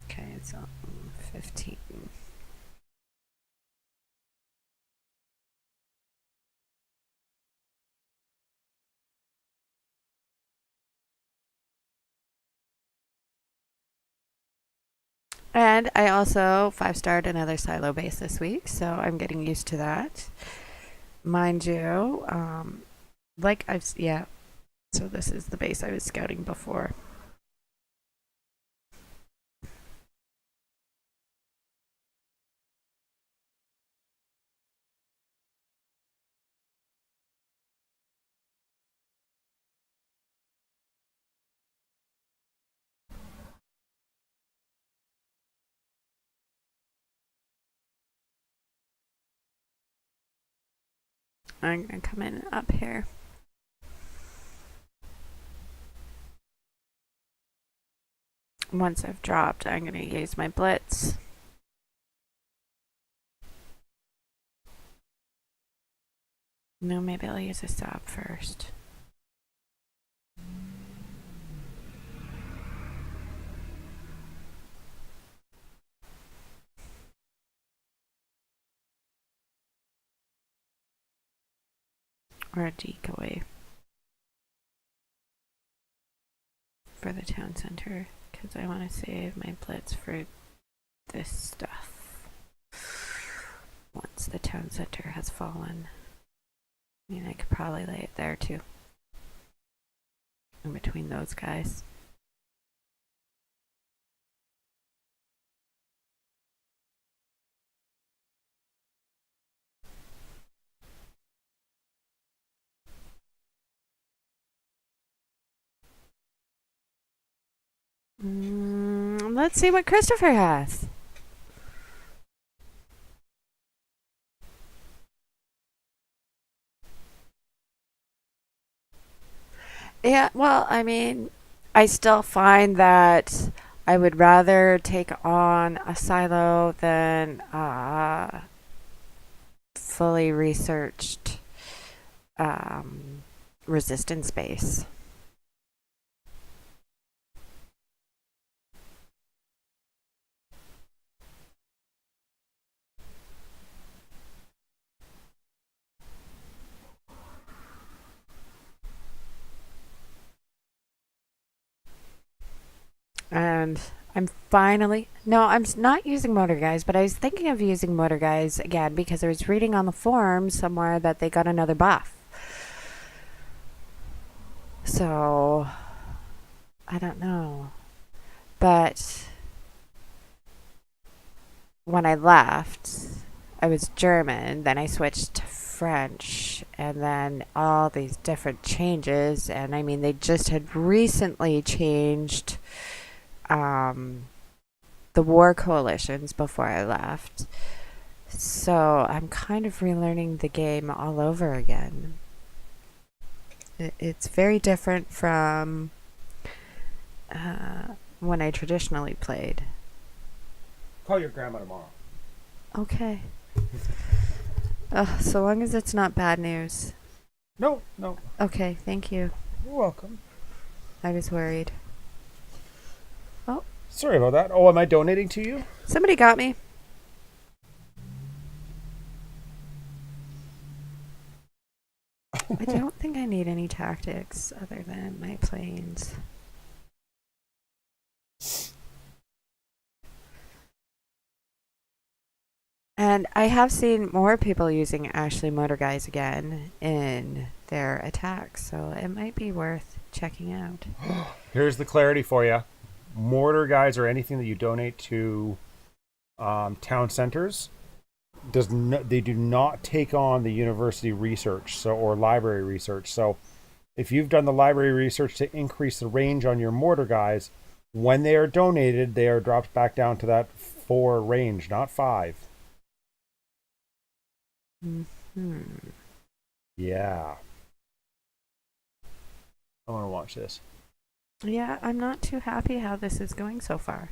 Okay, so 15. And I also 5-starred another silo base this week, so I'm getting used to that. Mind you, yeah, so this is the base I was scouting before. I'm gonna come in up here. Once I've dropped, I'm gonna use my blitz. No, maybe I'll use a stop first. Or a decoy for the town center because I want to save my blitz for this stuff. Once the town center has fallen. I mean, I could probably lay it there too. In between those guys. Let's see what Christopher has. Yeah, well, I mean, I still find that I would rather take on a silo than fully researched um, resistance base. And I'm finally no, not using Motor Guys, but I was thinking of using Motor Guys again because I was reading on the forums somewhere that they got another buff. So I don't know, but when I left, I was German, then I switched to French, and then all these different changes. And I mean, they just had recently changed um, the war coalitions before I left. So I'm kind of relearning the game all over again. It's very different from when I traditionally played. Call your grandma tomorrow. Okay. So long as it's not bad news. No, no. Okay, thank you. You're welcome. I was worried. Oh, Sorry about that. Oh, am I donating to you? somebody got me. I don't think I need any tactics other than my planes. And I have seen more people using Ashley Motor Guys again in their attacks, so it might be worth checking out. Here's the clarity for you. Mortar guys or anything that you donate to town centers they do not take on the university research or library research. So if you've done the library research to increase the range on your mortar guys, when they are donated, they are dropped back down to that 4 range, not 5. Hmm. Yeah. I want to watch this. Yeah, I'm not too happy how this is going so far.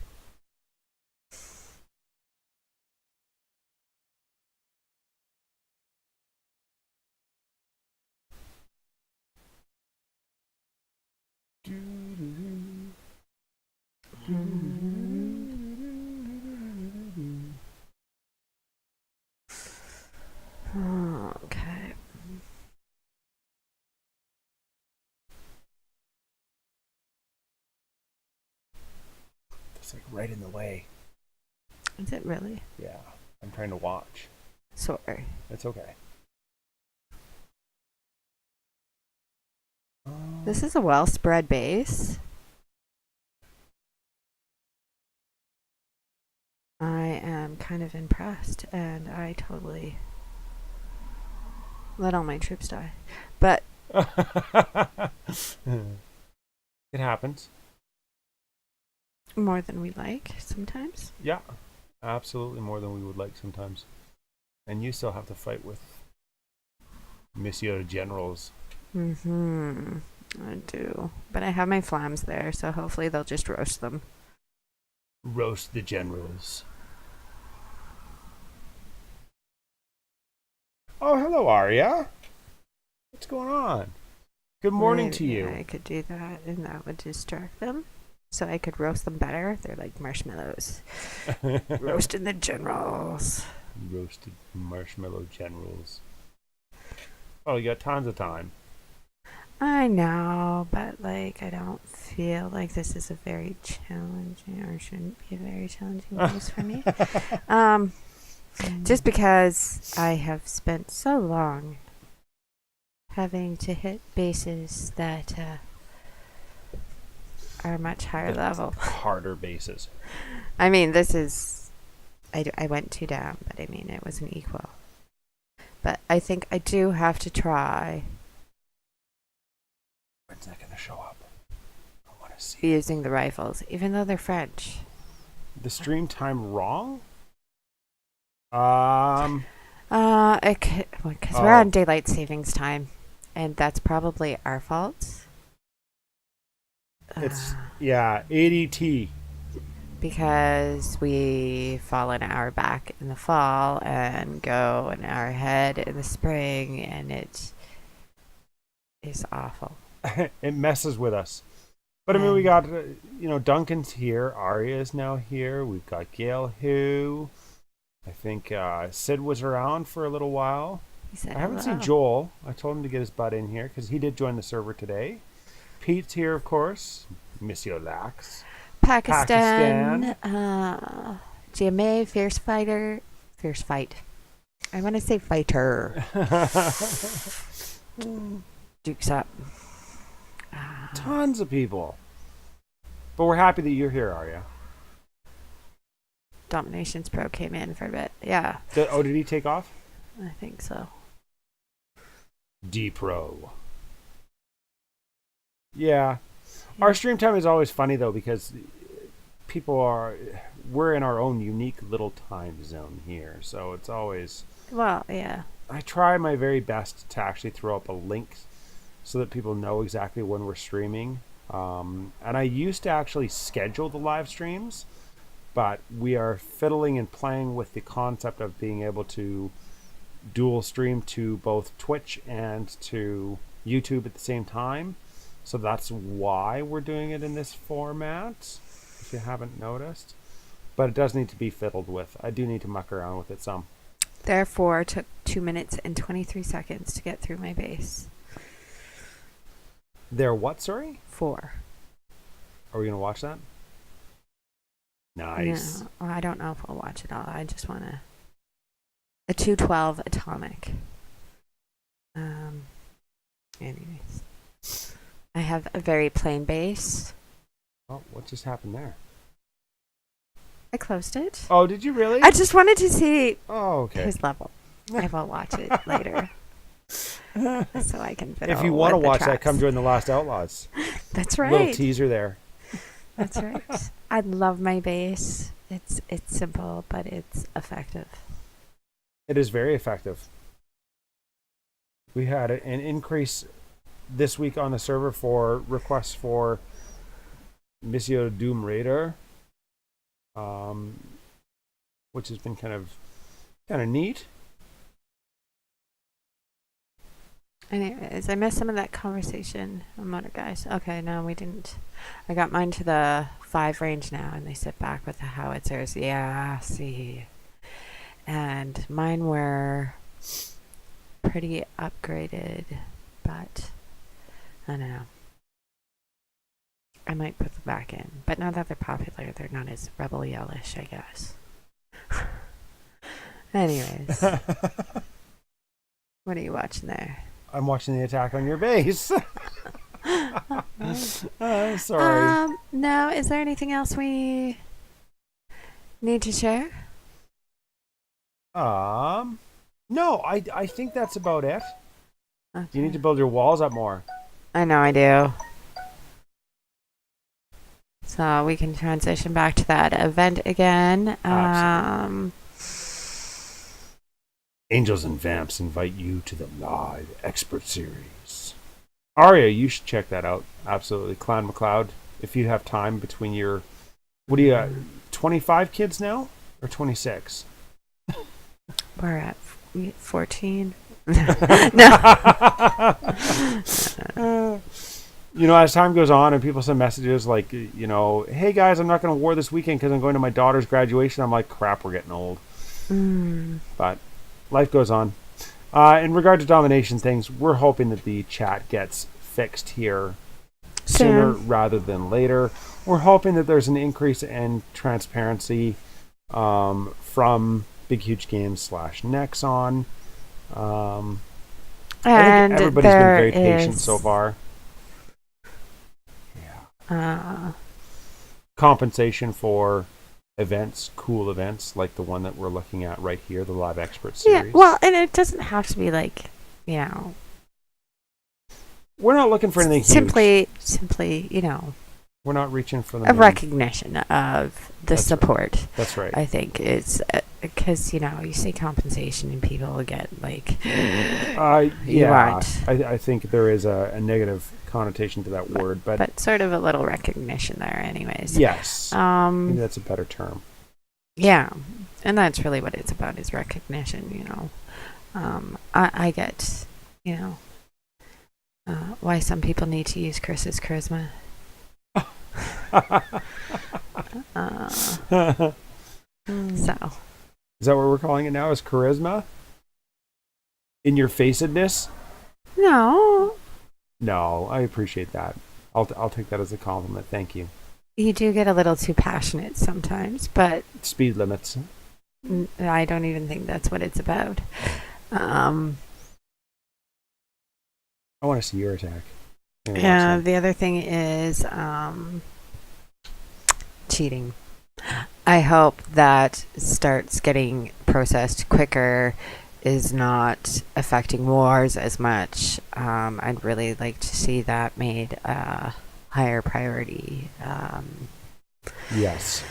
Okay. It's like right in the way. Is it really? Yeah. I'm trying to watch. Sorry. It's okay. This is a well spread base. I am kind of impressed, and I totally let all my troops die. But It happens. more than we like sometimes. Yeah. Absolutely more than we would like sometimes. And you still have to fight with Monsieur Generals. Mm-hmm. I do. But I have my flams there, so hopefully they'll just roast them. Roast the generals. Oh, hello, Arya. What's going on? Good morning to Maybe you. I could do that, and that would distract them. So I could roast them better. They're like marshmallows. Roasting the generals. Roasted marshmallow generals. Oh, you got tons of time. I know, but like I don't feel like this is a very challenging or shouldn't be a very challenging base for me. Um, just because I have spent so long having to hit bases that are much higher level. Harder bases. I mean, this is. I went 2 down, but I mean, it was an equal. But I think I do have to try When's that going to show up? I want to see. using the rifles, even though they're French. The stream time wrong? Because we're on daylight savings time, and that's probably our fault. It's yeah, ADT. because we fall an hour back in the fall and go an hour ahead in the spring, and it is awful. It messes with us. But I mean, we And got Duncan's here, Arya's now here. We've got Gail who I think Sid was around for a little while. he said I haven't seen hello. Joel. I told him to get his butt in here because he did join the server today. Pete's here, of course. Monsieur Lax. Pakistan, GMA, fierce fight. I want to say fighter. Duke's up. Tons of people. But we're happy that you're here, Arya. Dominations Pro came in for a bit. Yeah, Did he take off? I think so. D Pro. Yeah. Our stream time is always funny though because we're in our own unique little time zone here. So it's always Well, yeah. I try my very best to actually throw up a link so that people know exactly when we're streaming. And I used to actually schedule the live streams, but we are fiddling and playing with the concept of being able to dual stream to both Twitch and to YouTube at the same time. So that's why we're doing it in this format, if you haven't noticed. But it does need to be fiddled with. I do need to muck around with it some. Therefore, took 2 minutes and 23 seconds to get through my base. There what, sorry? 4. Are we going to watch that? Nice. No, well, I don't know if I'll watch it all. I just want a 212 atomic. Anyways, I have a very plain base. Oh, what just happened there? I closed it. Oh, did you really? I just wanted to see Oh, okay. his level. I will watch it later, so I can. If you want to watch that, come join the Last Outlaws. That's right. Little teaser there. That's right. I love my base. It's simple, but it's effective. It is very effective. We had an increase this week on the server for requests for Monsieur Doom Raider, which has been kind of neat. Anyways, I missed some of that conversation on Motor Guys. Okay, no, we didn't. I got mine to the 5 range now, and they sit back with the howitzers. Yeah, see. And mine were pretty upgraded, but I don't know. I might put them back in. But now that they're popular, they're not as rebel yellish, I guess. Anyways. What are you watching there? I'm watching the attack on your base. Sorry. No, is there anything else we need to share? No, I think that's about it. Okay. You need to build your walls up more. I know I do. So we can transition back to that event again. Absolutely. Angels and Vamps invite you to the live expert series. Arya, you should check that out. Absolutely. Clan McLeod, if you have time between your... What do you got? 25 kids now? Or 26? We're at 14. No. As time goes on and people send messages like, hey guys, I'm not going to war this weekend because I'm going to my daughter's graduation. I'm like, crap, we're getting old. But life goes on. In regard to domination things, we're hoping that the chat gets fixed here sooner rather than later. We're hoping that there's an increase in transparency from Big Huge Games /Nexon. I think everybody's been very patient so far. Yeah. Compensation for events, cool events like the one that we're looking at right here, the live expert series. Yeah, well, and it doesn't have to be like, we're not looking for anything simply, we're not reaching for the a recognition of the support. Right. That's right. I think is because you say compensation and people get like you Yeah, want, I think there is a negative connotation to that but, word, but but sort of a little recognition there, anyways. yes, I think Um, that's a better term. yeah, and that's really what it's about is recognition. I get, you know, why some people need to use Chris's charisma. Uh, Is so that what we're calling it now? Is charisma in your facedness? no, No, I appreciate that. I'll take that as a compliment. Thank you. you do get a little too passionate sometimes, but Speed limits. I don't even think that's what it's about. Um, I want to see your attack. Maybe watch yeah, that. the other thing is cheating. I hope that starts getting processed quicker, is not affecting wars as much. I'd really like to see that made a higher priority. Yes.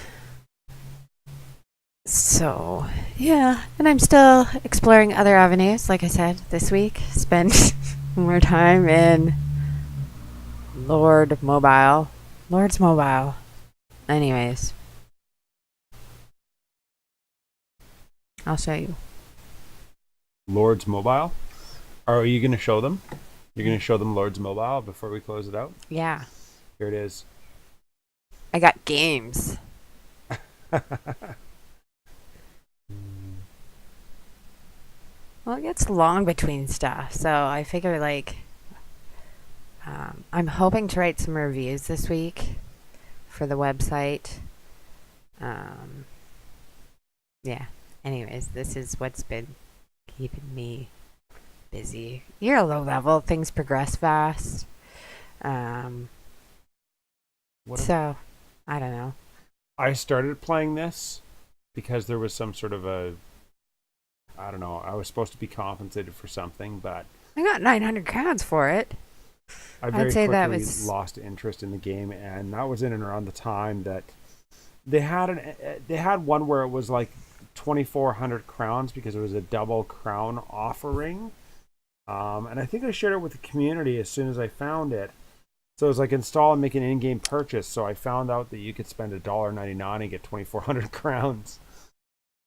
So, yeah, and I'm still exploring other avenues. Like I said, this week, spent more time in Lord's Mobile. Anyways, I'll show you. Lord's Mobile. Are you going to show them? You're going to show them Lord's Mobile before we close it out? Yeah, Here it is. I got games. Well, it gets long between stuff, so I figure I'm hoping to write some reviews this week for the website. Um, yeah. Anyways, this is what's been keeping me busy. You're a low level; things progress fast. Um, What have so I don't know. I started playing this because there was some sort of a, I don't know, I was supposed to be compensated for something, but I got 900 crowns for it. I I'd very say that quickly was lost interest in the game, and that was in and around the time that they had one where it was like 2,400 crowns because it was a double crown offering, and I think I shared it with the community as soon as I found it. So it was like install and make an in-game purchase. So I found out that you could spend $1.99 and get 2,400 crowns.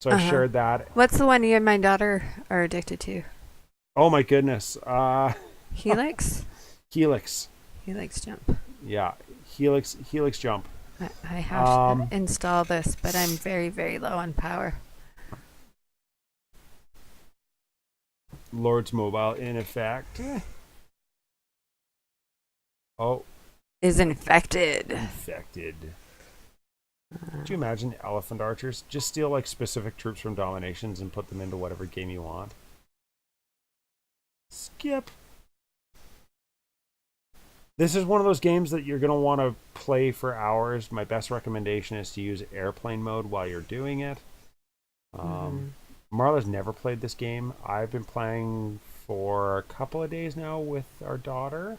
So I uh huh. shared that. What's the one you and my daughter are addicted to? Oh my goodness, Helix. Helix. Helix Jump. Yeah, Helix Jump. I have to Um, install this, but I'm very, very low on power. Lord's Mobile in effect. Oh, Is infected. infected. Could you imagine elephant archers? Just steal like specific troops from dominations and put them into whatever game you want. Skip. This is one of those games that you're going to want to play for hours. My best recommendation is to use airplane mode while you're doing it. Mm-hmm. Marla's never played this game. I've been playing for a couple of days now with our daughter.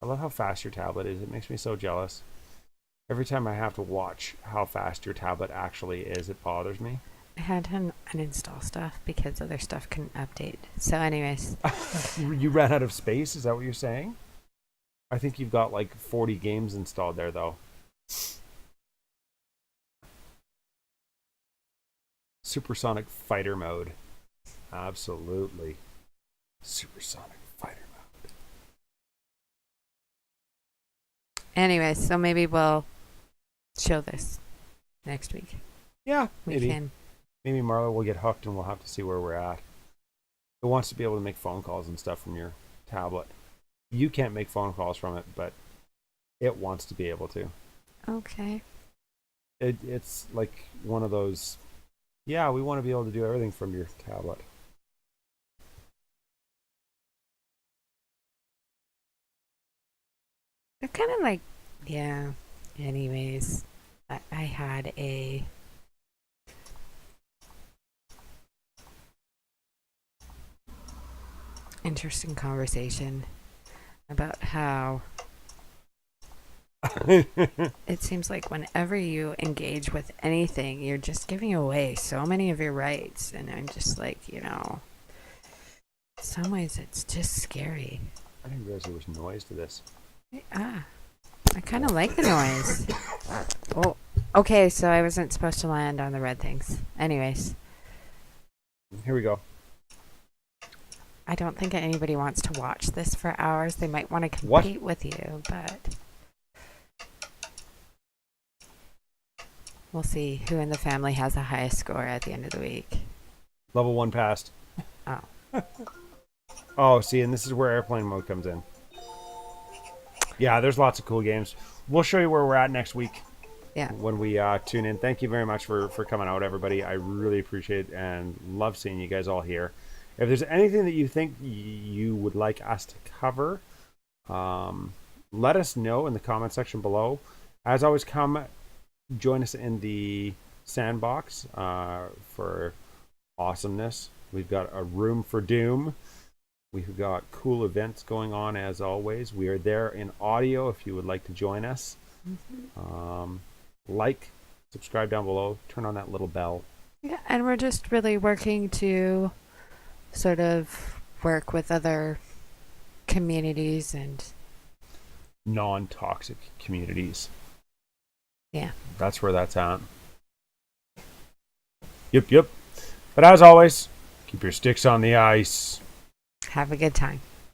I love how fast your tablet is. It makes me so jealous. Every time I have to watch how fast your tablet actually is, it bothers me. I had to uninstall stuff because other stuff couldn't update. So, anyways, You ran out of space? Is that what you're saying? I think you've got like 40 games installed there, though. Supersonic fighter mode. Absolutely. Supersonic fighter so maybe we'll show this next week. mode. Yeah, We maybe. can. Maybe Marla will get hooked and we'll have to see where we're at. It wants to be able to make phone calls and stuff from your tablet. You can't make phone calls from it, but it wants to be able to. Okay. It's like one of those, yeah, we want to be able to do everything from your tablet. They're kind of like, yeah. Anyways, I had a interesting conversation about how It seems like whenever you engage with anything, you're just giving away so many of your rights. And I'm just like, in some ways, it's just scary. I didn't realize there was noise to this. Ah, I kind of like the noise. Oh, okay, so I wasn't supposed to land on the red things. Anyways, Here we go. I don't think anybody wants to watch this for hours. They might want to What? compete with you, but we'll see who in the family has the highest score at the end of the week. Level 1 passed. Oh, Oh, see, and this is where airplane mode comes in. Yeah, there's lots of cool games. We'll show you where we're at next week yeah. when we tune in. Thank you very much for coming out, everybody. I really appreciate it and love seeing you guys all here. If there's anything that you think you would like us to cover, let us know in the comment section below. As always, come join us in the sandbox for awesomeness. We've got a room for doom. We've got cool events going on as always. We are there in audio if you would like to join us. Like, subscribe down below, turn on that little bell. Yeah, and we're just really working to sort of work with other communities and Non-toxic communities. yeah. That's where that's at. Yep. But as always, keep your sticks on the ice. Have a good time.